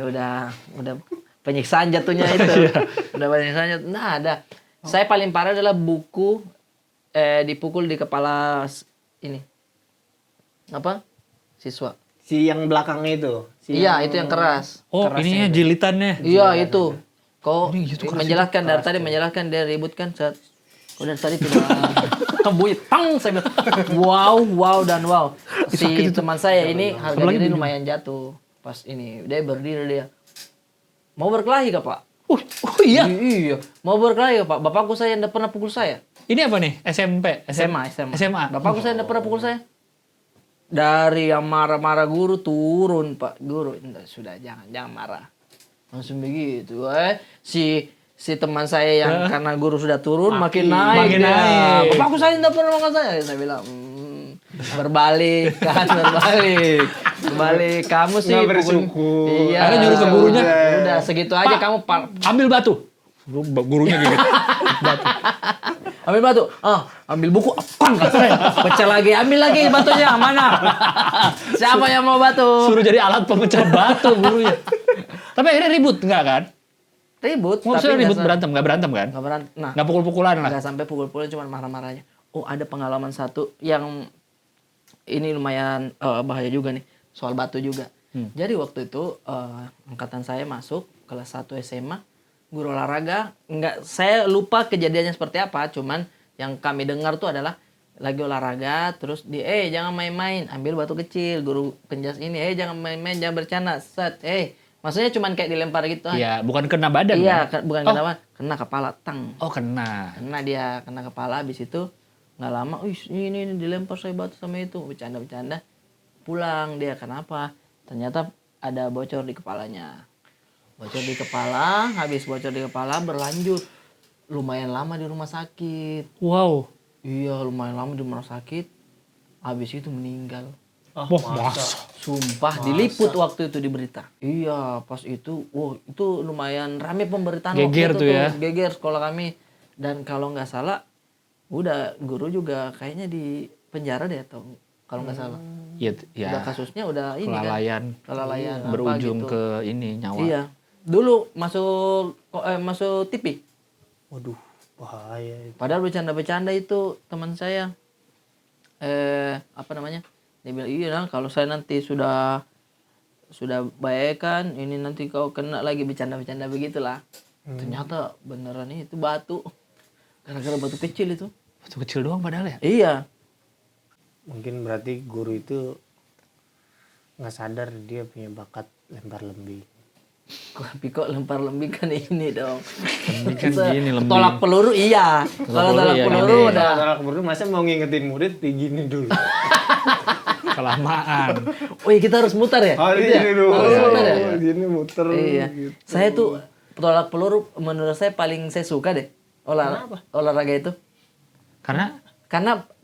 Udah penyiksaan jatuhnya itu. Udah penyiksaan jatuh. Nah, ada. Saya paling parah adalah buku dipukul di kepala ini. Apa? Siswa. Si yang belakangnya itu. Iya, itu yang keras. Oh, ininya jilitannya. Iya, itu. Kok Ini itu keras menjelaskan dari tadi menjelaskan dia ribut kan saat dari tadi tuh kebuyut pang saya bilang wow dan wow. Si teman saya ini harga diri lumayan jatuh pas ini dia berdiri dia mau berkelahi kah Pak? Oh iya. Iya, mau berkelahi kah Pak? Bapakku saya tidak pernah pukul saya. Ini apa nih? SMP? SMA. Bapakku saya tidak pernah pukul saya. Dari yang marah-marah guru turun Pak guru sudah jangan marah langsung begitu si teman saya yang karena guru sudah turun makin naik makin dia. naik. Bapakku saya tidak pernah makan saya bilang berbalik kan berbalik kamu sih Nggak pukul bersyukur. iya Akhirnya nyuruh ke gurunya. udah segitu aja Pak, kamu ambil batu. Gurunya gigit. ambil batu ambil buku apang katanya pecah lagi ambil lagi batunya mana siapa yang mau batu Suruh jadi alat pemecah batu gurunya. Tapi akhirnya ribut enggak kan? ribut Maksudnya ribut nggak berantem, enggak berantem kan? nggak berantem nah Enggak pukul-pukulan lah. nggak sampai pukul-pukul cuma marah-marahnya. Oh ada pengalaman satu yang ini lumayan bahaya juga nih soal batu juga. Jadi waktu itu angkatan saya masuk kelas 1 SMA guru olahraga saya lupa kejadiannya seperti apa cuman yang kami dengar tuh adalah lagi olahraga terus jangan main-main ambil batu kecil guru penjas ini jangan main-main jangan bercanda set maksudnya cuman kayak dilempar gitu Iya, bukan kena badan iya kan? bukan kena kena kepala tang. Oh, kena. Karena dia kena kepala habis itu nggak lama, ini dilempar saya batu sama itu bercanda pulang dia kenapa? Ternyata ada bocor di kepalanya. Bocor di kepala, habis bocor di kepala berlanjut lumayan lama di rumah sakit. Wow. Iya lumayan lama di rumah sakit. Habis itu meninggal. Wah, Sumpah diliput waktu itu di berita. Iya pas itu, itu lumayan rame pemberitaan Geger waktu itu tuh ya. Geger sekolah kami. Dan kalau nggak salah, udah guru juga kayaknya di penjara deh atau kalau nggak salah. Iya, Udah kasusnya udah ini kelalaian. kan. Kelalaian. apa Berujung gitu. ke ini nyawa. Iya. Dulu masuk TV. Waduh, bahaya itu. Padahal bercanda-bercanda itu teman saya. Apa namanya? Dia bilang iya nah, kalau saya nanti sudah baik kan ini nanti kau kena lagi bercanda-bercanda begitulah. Ternyata beneran itu batu. Gara-gara batu kecil itu. Batu kecil doang padahal ya. Iya. Mungkin berarti guru itu nggak sadar dia punya bakat lempar lembing. Tapi kok lempar lembing kan ini dong. Lembing kan gini, lembing. Tolak peluru iya. Kalau peluru tolak iya, peluru gini. udah. Kalau guru masa mau ngingetin murid kayak gini dulu. Kelamaan. Oh iya kita harus muter ya? Gitu ya? Harus muter ya? Gini muter. Iya. Gitu. Saya tuh tolak peluru menurut saya paling saya suka deh olahraga itu. Karena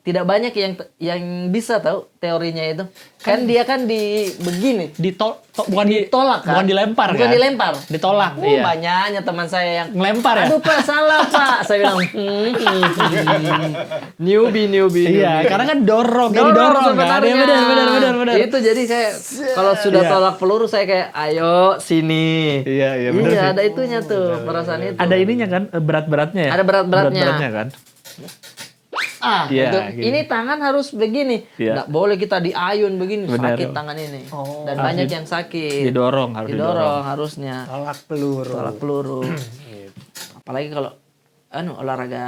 tidak banyak yang bisa tahu teorinya itu. Kan dia kan begini. Bukan Ditolak kan? Bukan dilempar Bukan kan? dilempar. Ditolak. Iya. Banyaknya teman saya yang Ngelempar ya? aduh Pak, salah Pak. Saya bilang, newbie. Iya, karena kan dorong kan? Benar. Itu jadi saya kalau sudah tolak peluru saya kayak ayo sini. Iya, benar Iya, sih. ada itunya tuh perasaan itu. Ada ininya kan, berat-beratnya ya? Ada berat-beratnya. Berat-beratnya kan? Itu, gini. ini tangan harus begini. Iya. Nggak boleh kita diayun begini, Benar. sakit tangan ini. Dan banyak yang sakit. Didorong, harus didorong. harusnya. Tolak peluru. Tolak peluru. Gitu. Apalagi kalau olahraga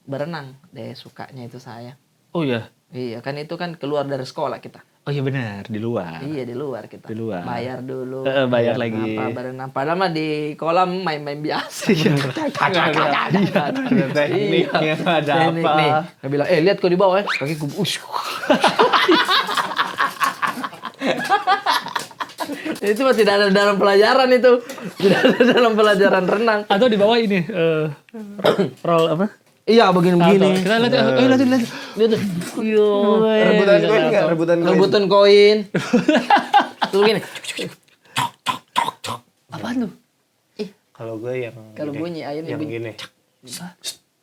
berenang deh sukanya itu saya. Oh iya. Iya, kan itu kan keluar dari sekolah kita. Oh iya benar, di luar. Iya di luar kita. Di luar. Bayar dulu. Bayar lagi. Apa berenang. Padahal mah di kolam main-main biasa. Ada tekniknya, ada Teknik apa. nih. Dia bilang, lihat kau di bawah ya. Kaki ku Itu mah tidak ada dalam pelajaran itu. Tidak ada dalam pelajaran renang. Atau di bawah ini roll apa? Iya begini-begini. Kita lihat, lihat. Lihat tuh. Yo. Rebutan koin nggak? Rebutan koin. Rebutan koin. Tuh gini. Apaan tuh? Kalau gue yang Kalau gini. bunyi ayamnya yang bunyi. gini.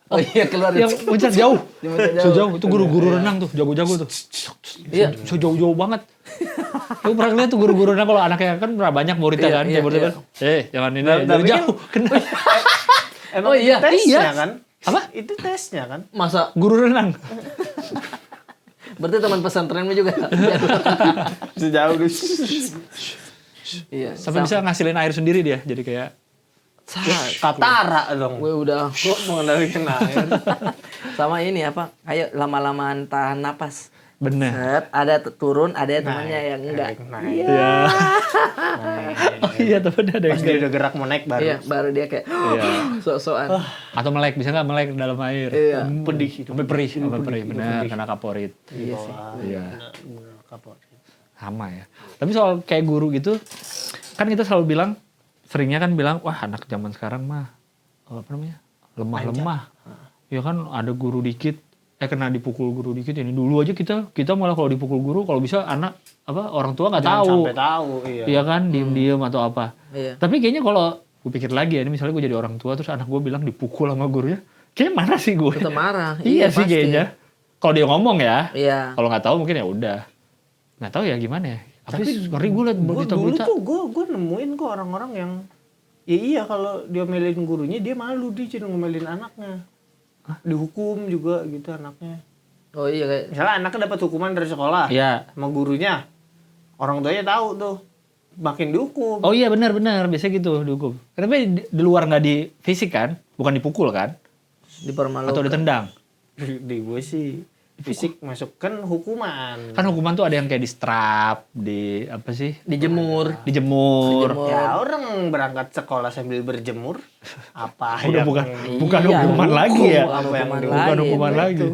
Oh iya keluar Yang loncat jauh. Loncat jauh. Sejauh itu guru-guru renang tuh, jago-jago tuh. Iya. So jauh-jauh banget. Aku pernah lihat tuh guru-guru renang kalau anaknya kan pernah banyak muridnya Iya, kan, iya, kayak muridnya iya. kan. Jangan ini Tapi dari kan- jauh. Kena. Emang Oh iya, itu tesnya iya. kan? Apa? Itu tesnya kan? Masa Guru renang. berarti teman pesantrenmu juga. Sejauh dulu. Iya. Sampai bisa ngasilin air sendiri dia. Jadi kayak Katara dong. Gue udah Gue mengendalikan air. sama ini apa? Ayo lama-lamaan tahan napas. bener. Set, ada turun, ada temannya yang enggak. Naik. Iya. Oh iya, tapi ada yang Pas dia udah gerak mau naik baru. Iya, baru dia kayak Iya. sok-sokan. Atau melek, bisa nggak melek dalam air? Iya. Pedih itu. Sampai perih, bener, kena kaporit. Iya sih. Iya. Bener, kapok. Sama ya. Tapi soal kayak guru gitu, kan kita selalu bilang, seringnya kan bilang, wah anak zaman sekarang mah, apa namanya, lemah-lemah. Ya kan ada guru dikit, kena dipukul guru dikit. Ini dulu aja kita malah kalau dipukul guru, kalau bisa anak, orang tua nggak Jangan tahu. sampai tahu, iya. Iya kan, diem-diem atau apa. Iya. Tapi kayaknya kalau gue pikir lagi ya, ini misalnya gue jadi orang tua, terus anak gue bilang dipukul sama gurunya, kayak mana sih gue? Tetap marah. Iya sih pasti. kayaknya. Kalau dia ngomong ya, Iya. kalau nggak tahu mungkin ya udah. Nggak tahu ya gimana ya. Tapi ngeri gue liat Gue dulu berita-berita. tuh gue nemuin kok orang-orang yang ya iya kalau dia melin gurunya dia malu dia jadi ngomelin anaknya. Dihukum juga gitu anaknya. Oh iya kayak Misalnya anaknya dapat hukuman dari sekolah Iya. sama gurunya. Orang tuanya tahu tuh. Makin dihukum. Oh iya benar-benar biasa gitu dihukum. Tapi di luar nggak di fisik kan, bukan dipukul kan, dipermalukan. atau ditendang. Di gue sih fisik masuk kan hukuman. Kan hukuman tuh ada yang kayak di strap, di apa sih? Dijemur. Dijemur. Ya orang berangkat sekolah sambil berjemur apa Udah yang bukan Iya, hukuman hukum, lagi ya. bukan Apa yang hukuman di- Bukan lagi. hukuman lagi.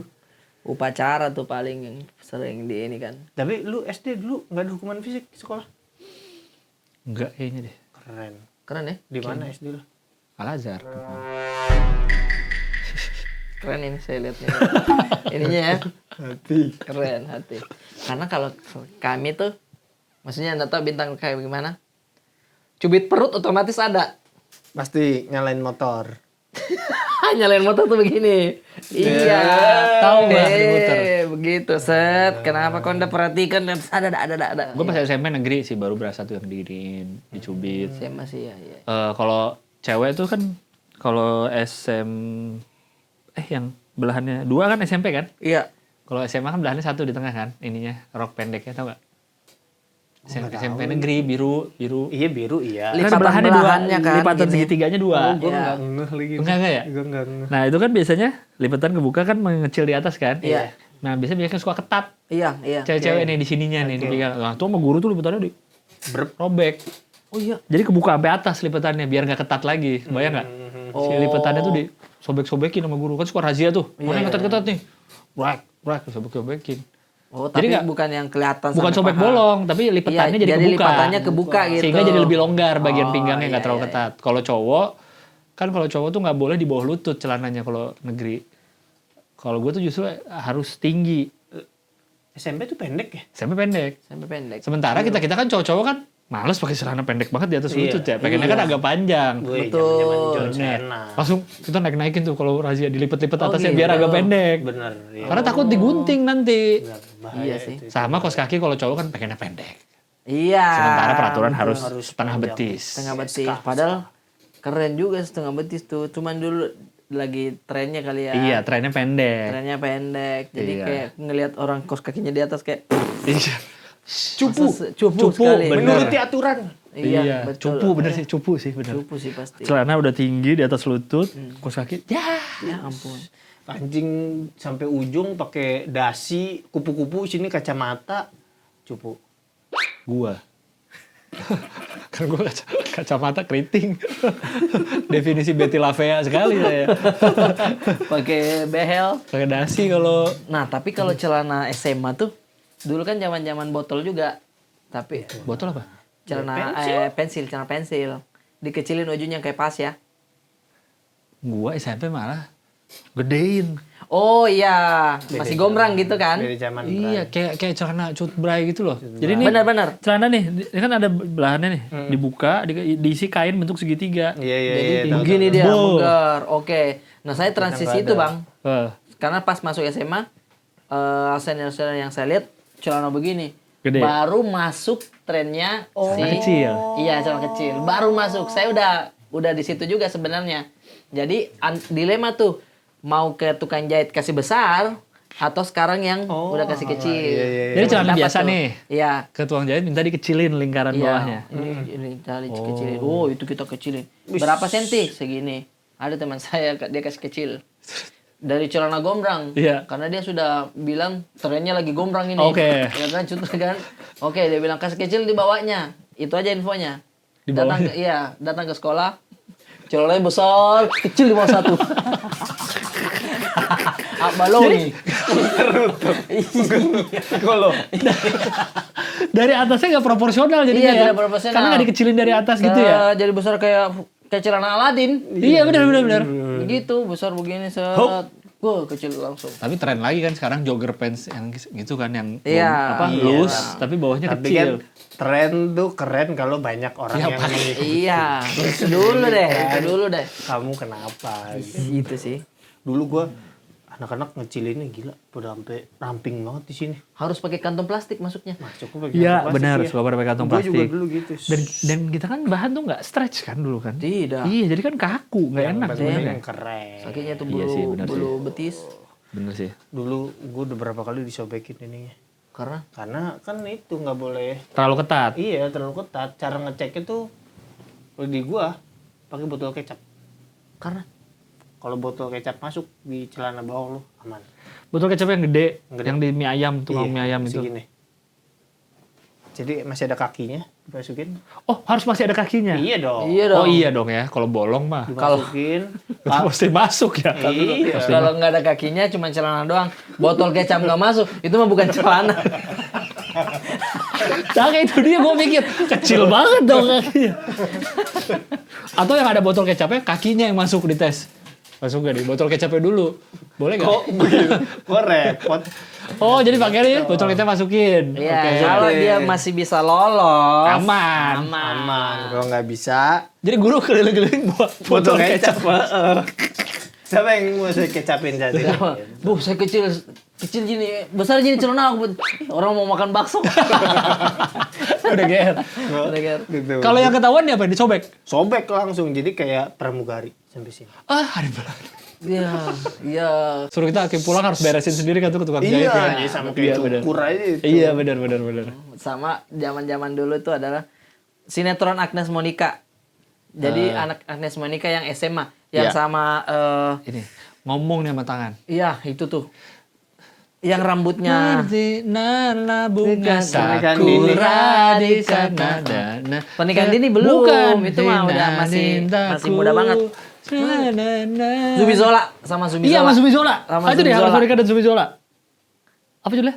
Upacara tuh paling yang sering di ini kan. Tapi lu SD dulu nggak ada hukuman fisik di sekolah? Enggak kayaknya deh. Keren. Keren ya? Di mana SD lu? Al-Azhar. Keren ini saya lihat nih. Ininya ya. Hati. Keren hati. Karena kalau kami tuh maksudnya Anda tahu bintang kayak gimana? Cubit perut otomatis ada. Pasti nyalain motor. Nyalain motor tuh begini. Iya. Tahu nggak, diputer. Begitu set. Kenapa kau udah perhatikan? Ada. Gue pas SMP negeri sih baru berasa tuh yang diirin, dicubit. Saya masih ya. Kalau cewek tuh kan kalau yang belahannya dua kan SMP kan? Iya. Kalau SMA kan belahannya satu di tengah kan, ininya rok pendeknya tau gak? SMP negeri biru. Iya biru iya. Lipatan Kan belahannya dua, belahannya kan, lipatan gini. segitiganya dua. Gue Iya. nggak ngeh lagi. Enggak ya? Gue nggak ngeh. Nah itu kan biasanya lipatan kebuka kan mengecil di atas kan? Iya. Nah biasanya suka ketat. Iya. Cewek-cewek nih di sininya nih dipegang. Nah tuh sama guru tuh lipatannya di robek. Oh iya. Jadi kebuka sampai atas lipatannya biar nggak ketat lagi. Bayang nggak? Si lipatannya tuh disobek-sobekin sama guru. Kan suka razia tuh. Mana yang ketat-ketat nih? Brak, sobek-sobekin. Oh, Jadi tapi nggak- bukan yang kelihatan Bukan sampai sobek paha. bolong, tapi lipatannya Iya, jadi kebuka. lipatannya kebuka gitu. Sehingga jadi lebih longgar bagian Oh, pinggangnya nggak iya, terlalu iya. ketat. Kalau cowok, kalau cowok tuh nggak boleh di bawah lutut celananya kalau negeri. Kalau gue tuh justru harus tinggi, SMP tuh pendek ya? sampai pendek. Sampai pendek. Sementara kita kan cowok-cowok kan males pakai celana pendek banget di atas Iya, lutut ya. Pengennya kan agak panjang. Gue Betul. zaman John Bener. Cena. Langsung kita naik-naikin tuh kalau razia dilipet-lipet Oh, atasnya gitu. biar agak pendek. Bener. Iya. Karena takut digunting nanti. Bener, bahaya Iya sih. itu. Sama kaos kaki kalau cowok kan pengennya pendek. Iya. Sementara peraturan betul. harus harus setengah panjang. betis. Setengah betis. Padahal keren juga setengah betis tuh. Cuman dulu lagi trennya kali ya. Iya, trennya pendek. Trennya pendek. Jadi Iya. kayak ngelihat orang kos kakinya di atas kayak Iya. Cupu. cupu sekali. bener. Menuruti aturan. Iya, betul. cupu bener sih, cupu sih bener. Cupu sih pasti. Celana udah tinggi di atas lutut, kaos kaki. Ya. Ya ampun. Anjing sampai ujung pakai dasi, kupu-kupu sini kacamata. cupu? Gua. Kan gua kacamata keriting. Definisi Betty Lavea sekali saya. Pakai behel. Pakai dasi kalau Nah, tapi kalau celana SMA tuh dulu kan zaman-zaman botol juga. Tapi botol apa? celana celana pensil. Dikecilin ujungnya kayak pas ya. Gua SMP malah gedein. Oh iya, masih gombrang gitu kan? Dari zaman Iya, kayak celana cut bray gitu loh. Jadi nih Benar-benar. celana nih, ini kan ada belahannya nih, dibuka, diisi kain bentuk segitiga. Iya, Jadi tahu, begini tahu. dia, Bo. bugar. Oke. Nah, saya transisi itu, Bang. Eh, Karena pas masuk SMA, senior-senior yang saya lihat celana begini. Gede. Baru masuk trennya celana kecil. Iya, celana kecil. Baru masuk. Saya udah di situ juga sebenarnya. Jadi dilema tuh mau ke tukang jahit kasih besar atau sekarang yang udah kasih kecil. Jadi celana Dapat biasa tuh. nih. Iya. Ke tukang jahit minta dikecilin lingkaran Iya. bawahnya. Ini kita kecilin. Oh, itu kita kecilin. Berapa senti? Segini. Ada teman saya dia kasih kecil. Dari celana gombrang. Iya. Karena dia sudah bilang trennya lagi gombrang ini. Oke. Ya kan, contoh kan. Oke, dia bilang kasih kecil di bawahnya. Itu aja infonya. Di Datang bawahnya? datang ke sekolah. Celananya besar, kecil di bawah satu. Balongi. Kalau Dari atasnya nggak proporsional jadinya Iya, ya. tidak proporsional. Karena nggak dikecilin dari atas gitu ya. Jadi besar kayak celana Aladin. Iya, benar. Gitu, besar begini set. Wah, kecil langsung. Tapi tren lagi kan sekarang jogger pants yang gitu kan yang Iya. loose tapi bawahnya tapi kecil. kan tren tuh keren kalau banyak orang yang mengikuti. Iya, itu dulu deh. Kamu kenapa? Itu sih. Dulu gua anak-anak ngecilinnya gila, udah sampai ramping banget di sini. Harus pakai kantong plastik masuknya. Masuk gua pakai Iya, kantong plastik benar, ya. suka pakai kantong Gua juga plastik. dulu gitu. Dan kita kan bahan tuh nggak stretch kan dulu kan? Tidak. Iya, jadi kan kaku, nggak enak Bener-bener sebenarnya. yang keren. Sakitnya tuh Iya sih, benar bulu betis. Bener sih. Dulu gua udah berapa kali disobekin ininya. Karena Karena kan itu nggak boleh. Terlalu ketat. Iya, terlalu ketat. Cara ngeceknya tuh kalau di gua pakai botol kecap. karena Kalau botol kecap masuk di celana bawah lu aman. Botol kecap yang gede, Gede. yang di mie ayam, tukang Iya, mie ayam itu. segini. Jadi masih ada kakinya dimasukin. Oh, harus masih ada kakinya? Iya dong. iya dong. Oh iya dong ya, kalau bolong mah. Dimasukin. Pasti masuk ya. Iya. Kalau nggak ada kakinya cuma celana doang, botol kecap nggak masuk, itu mah bukan celana. Nah, kayak itu dia gue mikir, kecil banget dong kakinya. Atau yang ada botol kecapnya, kakinya yang masuk di tes. Masuk gak nih? Botol kecapnya dulu. Boleh gak? Kok begitu? Kok repot? Oh, jadi pakai nih, botol kecap masukin. Iya, Oke. kalau dia masih bisa lolos, Aman. Aman. Kalau nggak bisa, Jadi guru keliling-keliling buat botol kecap. Siapa yang mau saya kecapin saat ini? Bu, saya kecil gini, besar gini celana aku. Orang mau makan bakso. Udah GR. Udah, Ger. Gitu. Kalau yang ketahuan dia apa? Disobek? Sobek langsung, jadi kayak pramugari sampai sini. Ah, ada banget. Iya, iya. Suruh kita pulang harus beresin sendiri kan tuh ke tukang jahit kan? Iya, sama Iya, kayak benar. cukur aja itu. Iya, benar. Sama zaman-zaman dulu itu adalah sinetron Agnes Monica. Jadi anak Agnes Monica yang SMA, yang Iya. sama Ini, ngomong nih sama tangan. iya itu tuh. Yang rambutnya Nana bunga Pernikahan sakura dini. di sana dana. Pernikahan dini belum. Itu mah udah masih muda banget. Zumi Zola sama Zumi Iya, Zola. sama Zumi Zola. Sama Ah, itu Zumi dia, Zola. Harus Monica dan Zumi Zola. Apa judulnya?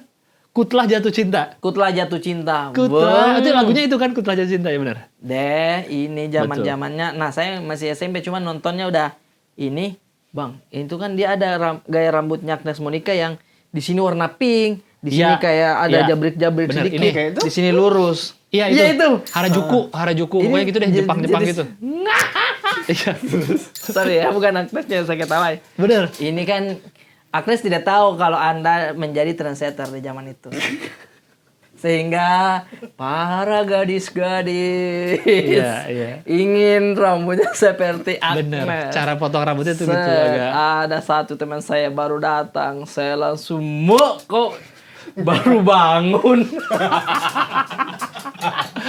Kutlah Jatuh Cinta. Kutlah Jatuh Cinta. Kutlah, itu lagunya itu kan Kutlah Jatuh Cinta ya benar. Deh, ini zaman-zamannya. Nah, saya masih SMP cuma nontonnya udah ini, Bang. Itu kan dia ada gaya rambutnya Agnes Monica yang di sini warna pink, di sini Iya, kayak ada iya. jabrik-jabrik Bener, sedikit. ini kayak itu? Di sini lurus. Iya itu. Harajuku, Ini pokoknya gitu deh, jadi- Jepang jadi- gitu. Iya. Sorry ya, bukan Agnesnya saya ketawa. Bener. Ini kan Agnes tidak tahu kalau Anda menjadi trendsetter di zaman itu. Sehingga para gadis-gadis Iya. ingin rambutnya seperti Bener. Agnes. Cara potong rambutnya tuh gitu Set, agak. ada satu teman saya baru datang, saya langsung kok baru bangun.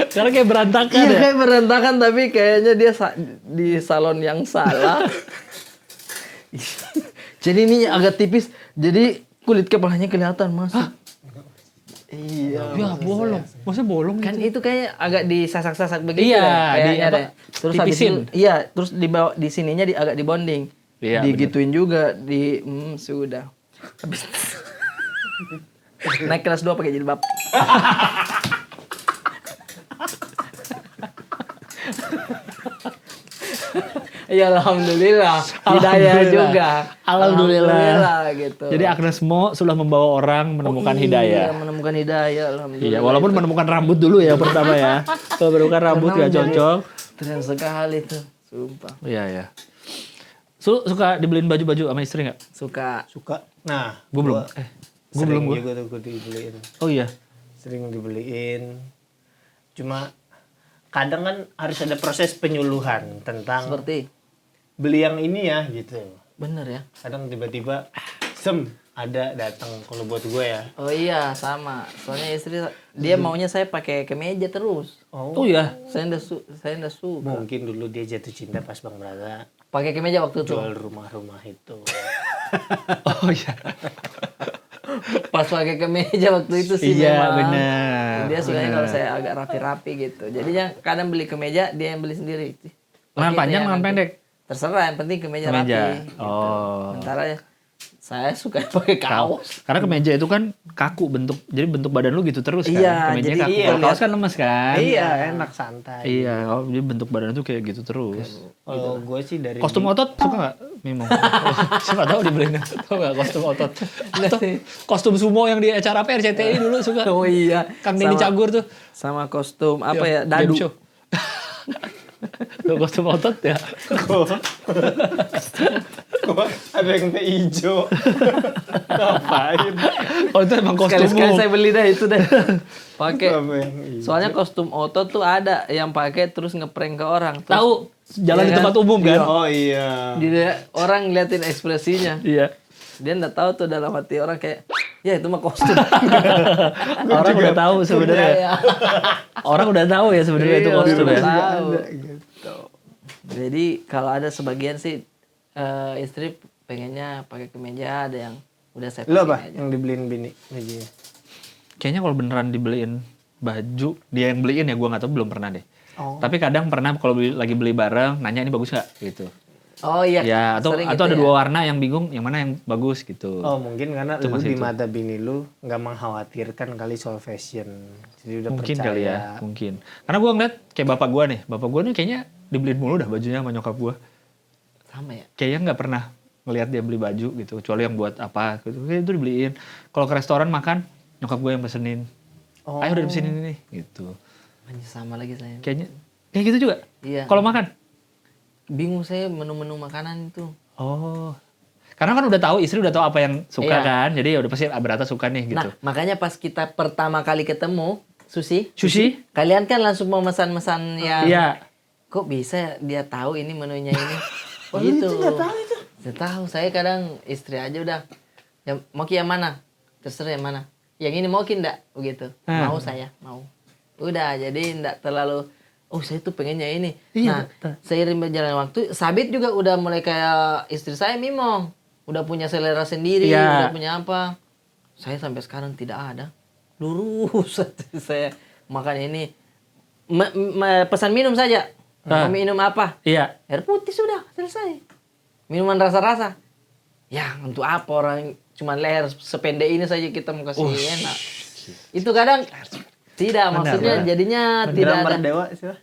Karena kayak berantakan Iya ya. kayak berantakan tapi kayaknya dia di salon yang salah. Jadi ini agak tipis, jadi kulit kepalanya kelihatan masuk. Iya. Ya bolong. Maksudnya bolong Kan gitu? itu kayak agak disasak-sasak begitu Iya, deh, kayaknya di apa, deh. Terus habis tipisin. itu, iya, terus di bawah di sininya agak dibonding. Iya, Digituin juga sudah. Habis naik kelas 2 pakai jilbab. Iya, alhamdulillah. Hidayah juga. Alhamdulillah. Gitu. Jadi Agnes Mo sudah membawa orang menemukan Iya, hidayah. menemukan hidayah, alhamdulillah. Iya, walaupun menemukan rambut dulu ya pertama ya. Kalau menemukan rambut Karena gak cocok. Keren sekali tuh, sumpah. Iya, ya. Suka dibeliin baju-baju sama istri nggak? Suka. Suka. Nah, Gue belum. Gue belum gue. juga tuh gue dibeliin. Oh iya. Sering dibeliin. Cuma kadang kan harus ada proses penyuluhan tentang Seperti beli yang ini ya gitu. bener ya. Kadang tiba-tiba ada datang kalau buat gue ya. Oh iya, sama. Soalnya istri dia maunya saya pakai kemeja terus. Oh iya. Saya ndak suka. Mungkin dulu dia jatuh cinta pas Bang Braga Pakai kemeja waktu itu. jual rumah-rumah itu. Oh iya. Pas pakai kemeja waktu itu sih Iya, memang. benar. Dia sukanya kalau saya agak rapi-rapi gitu. Jadinya kadang beli kemeja dia yang beli sendiri. Lengan Pakai panjang, itu lengan yang pendek. Terserah, yang penting kemeja Kemeja. rapi. Gitu. Oh. Sementara ya saya suka pakai kaos. Karena kemeja itu kan kaku bentuk, jadi bentuk badan lu gitu terus kan. Iya, Kemejanya jadi kaku. iya, Kalau kaos kan lemes kan. Iya, enak santai. Iya, oh, jadi bentuk badan tuh kayak gitu terus. Kalau gue sih dari Kostum otot suka nggak, Mimo? Siapa tahu dibeliin. Tahu nggak kostum otot? Atau kostum sumo yang di acara apa RCTI dulu suka. Oh iya. Kang Denny Sama- Cagur tuh. Sama kostum apa ya? Game Dadu. show. Tuh, kostum otot ya. Kok ada yang teh hijau. Ngapain? Oh itu emang kostum Sekali-sekali saya beli dah itu deh. Pakai. Apa yang hijau? Soalnya kostum otot tuh ada yang pakai terus ngeprank ke orang. Terus Tahu jalan Iya di kan? tempat umum kan? Oh iya. dia orang ngeliatin ekspresinya. Iya. Dia nggak tahu tuh dalam hati orang kayak, ya itu mah kostum. Orang udah tahu sebenarnya. Iya. Orang udah tahu ya sebenarnya itu Iya, kostum udah ya. tahu. Gitu. Jadi kalau ada sebagian sih istri pengennya pakai kemeja, ada yang udah saya Lu apa pakai aja. yang dibeliin bini meja? Kayaknya kalau beneran dibeliin baju, dia yang beliin ya gue nggak tahu, belum pernah deh. Oh. Tapi kadang pernah kalau lagi beli bareng, nanya ini bagus nggak gitu. Oh iya. Ya atau sering atau gitu ada ya. dua warna yang bingung, yang mana yang bagus gitu. Oh mungkin karena Itu lu masih di itu. mata bini lu nggak mengkhawatirkan kali soal fashion. Jadi udah Mungkin percaya. kali ya, mungkin. Karena gue ngeliat kayak bapak gue nih kayaknya dibeliin mulu dah bajunya sama nyokap gue. Sama ya. Kayaknya nggak pernah ngelihat dia beli baju gitu, kecuali yang buat apa gitu. Kayak itu dibeliin. Kalau ke restoran makan, nyokap gue yang pesenin. Oh. Ayo udah pesenin ini gitu. Anjir, sama lagi saya. Kayaknya kayak gitu juga. Iya. Kalau makan? Bingung saya menu-menu makanan itu. Oh. Karena kan udah tahu, istri udah tahu apa yang suka Iya. kan. Jadi ya udah pasti Abrata suka nih gitu. Nah, makanya pas kita pertama kali ketemu, Sushi? kalian kan langsung memesan-mesan yang Iya. kok bisa dia tahu ini menunya ini. Gitu. Itu nggak tahu itu. Nggak tahu, saya kadang istri aja udah. Ya, mau ki yang mana? Terserah yang mana. Yang ini mau ki enggak? Begitu. Ah. Mau saya, mau. Udah, jadi enggak terlalu saya tuh pengennya ini. Iya, Nah, betul. seiring berjalan waktu, Sabit juga udah mulai kayak istri saya Mimong. Udah punya selera sendiri, Iya. udah punya apa. Saya sampai sekarang tidak ada. Lurus saya makan ini. Pesan minum saja. Ah. Mau minum apa? Iya. Air putih sudah, selesai. Minuman rasa-rasa. Ya, untuk apa orang cuman leher sependek ini saja kita mau kasih enak. Itu kadang tidak, maksudnya jadinya tidak Drummer ada. Dewa siapa?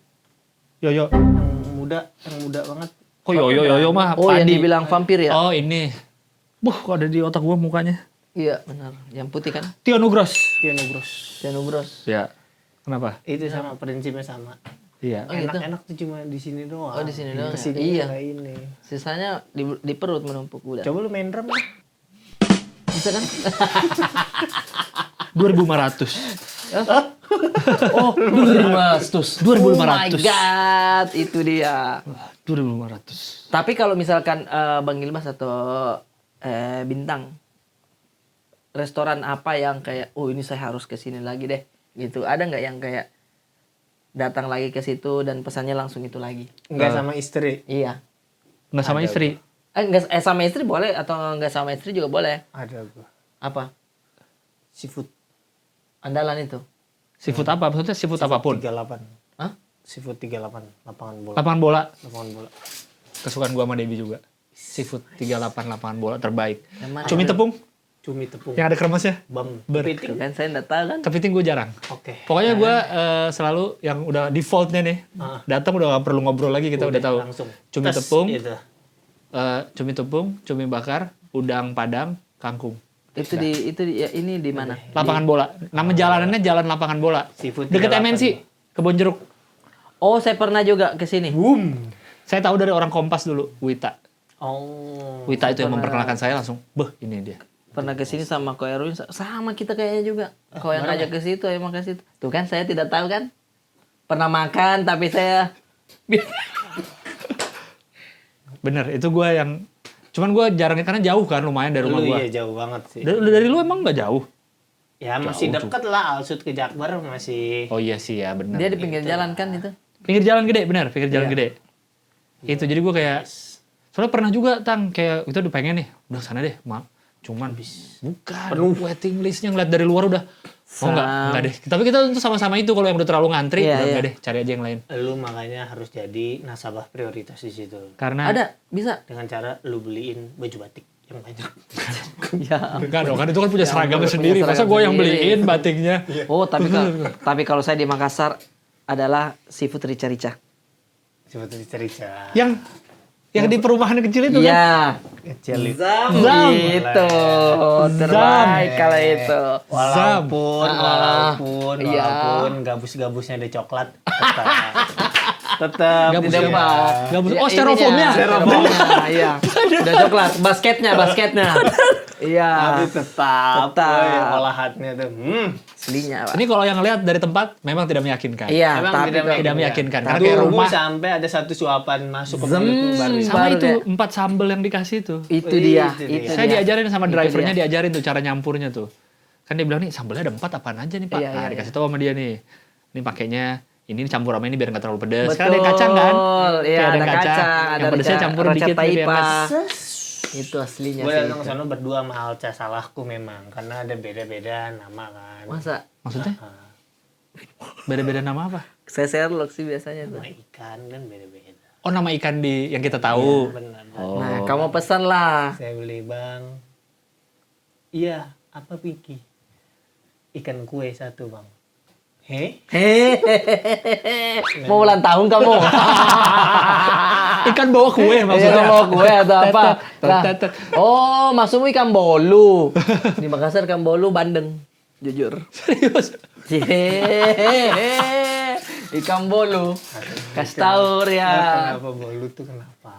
Yoyo. Yang muda banget. Kok Yoyo mah Oh, yang Padi. dibilang vampir ya? Oh ini. Kok ada di otak gua mukanya. Iya, benar. Yang putih kan? Tio Nugros. Tio Nugros. Janu Bros. Ya. Kenapa? Itu sama prinsipnya sama. Iya. Oh, gitu? Enak-enak tuh cuma di sini doang. Oh, di sini doang ya? Kesini Iya. kayak ini. Sisanya di perut menumpuk udah. Coba lu main drum lah. Bisa kan? 2.500. Oh, 2.500. 2.500. Oh my god, itu dia. 2.500. Tapi kalau misalkan Bang Ilmas atau Bintang, restoran apa yang kayak, oh ini saya harus ke sini lagi deh, gitu. Ada nggak yang kayak datang lagi ke situ dan pesannya langsung itu lagi? Enggak sama istri. Iya. Nggak sama istri. Enggak, sama istri boleh atau nggak sama istri juga boleh. Ada gua. Apa? Seafood. Andalan itu. Seafood apa? Maksudnya seafood apapun. 38. Hah? Seafood 38, lapangan bola. Lapangan bola. Lapangan bola. Kesukaan gua sama Debbie juga. Seafood 38 lapangan bola terbaik. Yang mana? Cumi tepung Cumi tepung. yang ada kremesnya. Bam. Ber- Kepiting. Tuh kan saya enggak tahu kan. Kepiting gue jarang. Oke. Pokoknya gue selalu yang udah defaultnya nih. Ah. Datang udah gak perlu ngobrol lagi, kita udah tahu. Langsung. Cumi Tes, tepung, Gitu. cumi tepung, cumi bakar, udang padang, kangkung. Itu di ya, ini di mana? Lapangan bola. Nama jalanannya Jalan Lapangan Bola. Seafood Deket 38. MNC, Kebon Jeruk. Oh, saya pernah juga ke sini. Boom. Saya tahu dari orang Kompas dulu, Wita. Oh. Wita itu yang memperkenalkan saya langsung, beh ini dia. Pernah ke sini sama Ko Erwin, sama kita kayaknya juga. Kau yang ngajak ke situ, emang ke situ. Tuh kan saya tidak tahu kan. Pernah makan tapi saya Bener, itu gue yang... Cuman gue jarang, karena jauh kan lumayan dari rumah Lu gue. iya jauh banget sih. Dari lu emang gak jauh? Ya masih Jauh, deket lah, Alsut ke Jakbar masih. Oh iya sih ya, bener. dia di pinggir jalan kan itu. Pinggir jalan gede, bener, pinggir jalan Iya. gede. Itu jadi gue kayak soalnya pernah juga Tang kayak itu udah pengen nih, udah sana deh, mak. Cuman bukan waiting listnya ngeliat dari luar udah enggak deh. Tapi kita tuh sama-sama itu kalau yang udah terlalu ngantri, Iya, udah iya. enggak deh, cari aja yang lain. Lu makanya harus jadi nasabah prioritas di situ. Karena Ada, bisa. Dengan cara lu beliin baju batik yang banyak. Ya. enggak dong, kan itu kan punya seragamnya sendiri. Masa gue yang sendiri. beliin batiknya? Oh, tapi kalau saya di Makassar adalah seafood rica-rica. Seperti cerita. Yang di perumahan kecil itu kan? Iya. Kecil itu. Zam. Zam. Itu. Terbaik kalau itu. Walaupun Iya. gabus-gabusnya ada coklat, tetap Gabus di apa? depan. Gabus. Ya, Oh, styrofoamnya. Styrofoamnya, iya. Udah coklat, basketnya. Iya. Tapi tetap, Tetap. woy, olahannya tuh. Aslinya, Pak. Ini kalau yang lihat dari tempat memang tidak meyakinkan. Iya, Emang tapi Tidak meyakinkan. Karena Tunggu kayak rumah sampai ada satu suapan masuk ke Zem. mulut lu baru. sama baru itu deh. 4 sambel yang dikasih itu. itu Wih, dia. itu dia. Itu Saya dia. diajarin sama Itu drivernya, dia. diajarin tuh cara nyampurnya tuh. Kan dia bilang nih sambelnya ada 4 apaan aja nih Pak. Iya, Nah, iya, dikasih tahu sama dia nih. Ini pakainya ini campur sama ini biar nggak terlalu pedas. Betul. Kan ada yang kacang kan? Iya, Kayak ada kacang, ada yang pedasnya campur rasa dikit biar taipa. nggak- Itu aslinya Gue sih. datang ke sana berdua sama Alca, salahku memang karena ada beda-beda nama kan. Masa Maksudnya Ah, beda-beda nama apa? saya Sherlock sih biasanya tuh. nama ikan kan beda-beda. Oh nama ikan di yang kita tahu. Benar. Oh. Nah, kamu pesan lah. Saya beli bang. Iya, apa Piki? Ikan kue satu bang. Hehehe. Mau ulang tahun kamu? Ikan bawa kue maksudnya. Iya, mau kue atau apa? Lah. Tetet. Oh, maksudmu ikan bolu. Di Makassar ikan bolu bandeng. Jujur. Serius. Hehehe. Ikan bolu. Kasih tahu ya. Kenapa bolu tuh kenapa?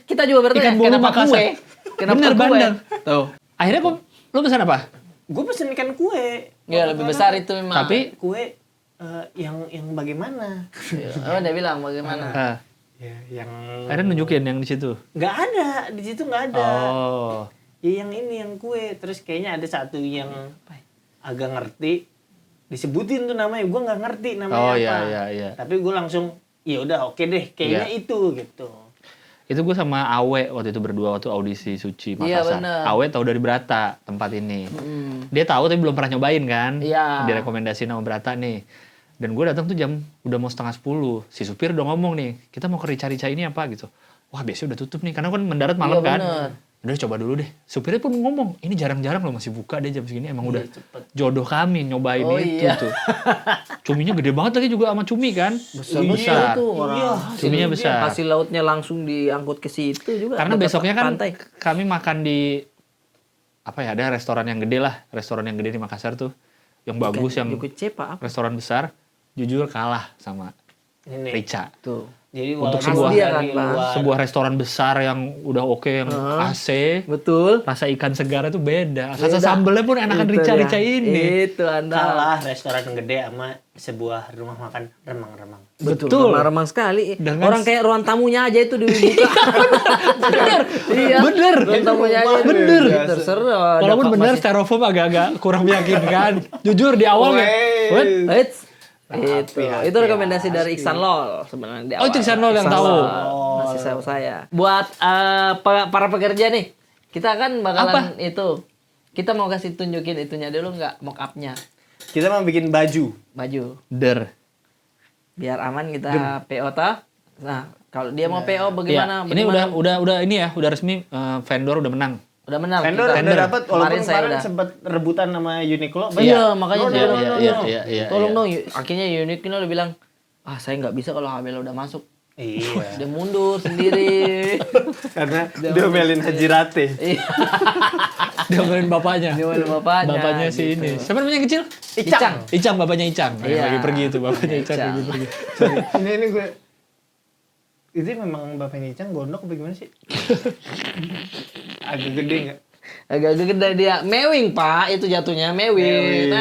Kita juga bertanya Ikan bolu kenapa Makassar. kue? Kenapa Bener, kue? bandeng. Tuh. Akhirnya kok lu pesan apa? Gue pesen ikan kue. Ya lebih besar itu memang. Tapi Kue yang bagaimana? Oh, dia bilang bagaimana? ah, Ya, yang akhirnya nunjukin yang di situ. nggak ada di situ nggak ada. Oh. Ya yang ini yang kue. Terus kayaknya ada satu yang agak ngerti. Disebutin tuh namanya. Gue nggak ngerti namanya Oh apa. iya. Tapi gue langsung ya udah oke deh. Kayaknya Iya. itu gitu. Itu gue sama Awe waktu itu berdua waktu audisi Suci Iya, Makassar. bener. Awe tahu dari Brata tempat ini. Hmm. Dia tahu tapi belum pernah nyobain kan. Iya. Direkomendasiin sama Brata nih. Dan gue datang tuh udah mau 9:30. Si supir udah ngomong nih, kita mau ke rica-rica ini apa gitu. Wah biasanya udah tutup nih, karena kan mendarat malam Iya, kan. bener. Udah coba dulu deh. Supirnya pun ngomong, ini jarang-jarang loh masih buka deh jam segini. Emang udah cepet. jodoh kami nyobain Oh, itu iya. tuh. Cuminya gede banget lagi juga sama cumi kan. Besar tuh orang. Iya. Cuminya besar. Hasil lautnya langsung diangkut ke situ juga. Karena dekat besoknya kan pantai. kami makan di apa ya, ada restoran yang gede lah, restoran yang gede di Makassar tuh, yang bagus, yang Joko Cepa apa? restoran besar, jujur kalah sama Ini. Rica. Tuh. Jadi Untuk walaupun sebuah- dari Kan, Bang. luar, Sebuah restoran besar yang udah oke, yang AC, Betul. rasa ikan segar itu beda. Rasa Beda. sambelnya pun enakan Itu Rica-Rica dia. ini. Itu Anda. kalah restoran gede sama sebuah rumah makan remang-remang. Betul. Remang sekali. Dengan- Orang kayak ruang tamunya aja itu dibuka. Bener. Iya. Bener. Ruang tamunya aja. Bener. Terserah. Walaupun benar styrofoam agak-agak kurang meyakinkan. Jujur di awal nggak. What? Eits. Itu rekomendasi dari Iksan Lol sebenarnya di Oh, awal. itu Iksan Lol yang tahu. Masih tahu saya. Buat para pekerja nih, kita kan bakalan itu. Kita mau kasih tunjukin itunya dulu nggak mock up-nya. Kita mau bikin baju. Baju. Der. Biar aman kita PO ta. Nah, kalau dia mau PO Iya, bagaimana? ini udah ini ya, udah resmi vendor udah menang. Udah menang. Vendor kita. udah dapat walaupun Kemarin saya kemarin udah. sempat rebutan sama Uniqlo. Iya, makanya saya no, bilang, no. iya. tolong dong. Akhirnya Uniqlo udah bilang, saya nggak bisa kalau HBL udah masuk. Iya. Dia mundur sendiri. Karena diomelin Haji Rate. Iya. Dia ngomelin bapaknya. Dia ngomelin bapaknya, Bapaknya si gitu. ini. Siapa namanya yang kecil? Icang. Icang, bapaknya Icang. Yang Iya. lagi pergi itu, bapaknya Icang Icang. lagi pergi. Sorry. Ini gue. Itu memang bapaknya Icang gondok apa gimana sih? Agak gede nggak? Agak gede dia. Mewing, Pak. Itu jatuhnya mewing.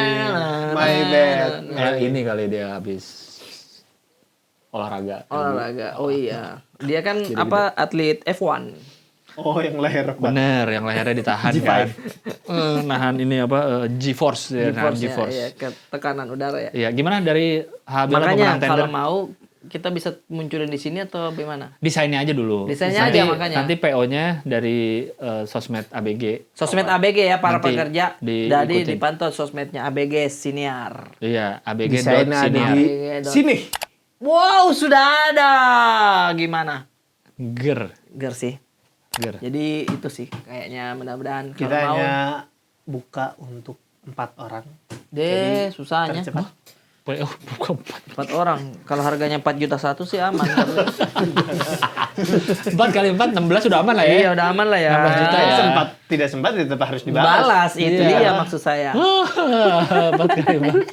My bad. Ini kali dia habis olahraga. Olahraga. Oh iya. Dia kan atlet F1. Oh, yang leher kuat. Bener, yang lehernya ditahan G5. kan. Nahan ini G-force ya, nahan G-force, G-force. ya, ke tekanan udara ya. Iya, gimana dari HBL Makanya pemenang tender? kalau mau kita bisa munculin di sini atau bagaimana? Desainnya aja dulu. Desainnya aja, makanya. Nanti PO-nya dari sosmed ABG. Sosmed ABG ya para Nanti pekerja. Jadi diikutin. dipantau sosmednya ABG Siniar. Iya, Desainnya ada abg.siniar. di ABG. sini. Wow, sudah ada. Gimana? Ger. Ger sih. Ger. Jadi itu sih kayaknya mudah-mudahan Kita kalau mau hanya buka untuk 4 orang. deh susahnya. Tercepat. PO bukan 4 orang. Kalau harganya 4.100.000 sih aman. 4 kali 4 16 udah aman lah ya. Iya, udah aman lah ya. 16 juta ya. Sempat tidak sempat tetap harus dibalas. Balas itu Iya. dia maksud saya. 4 kali 4.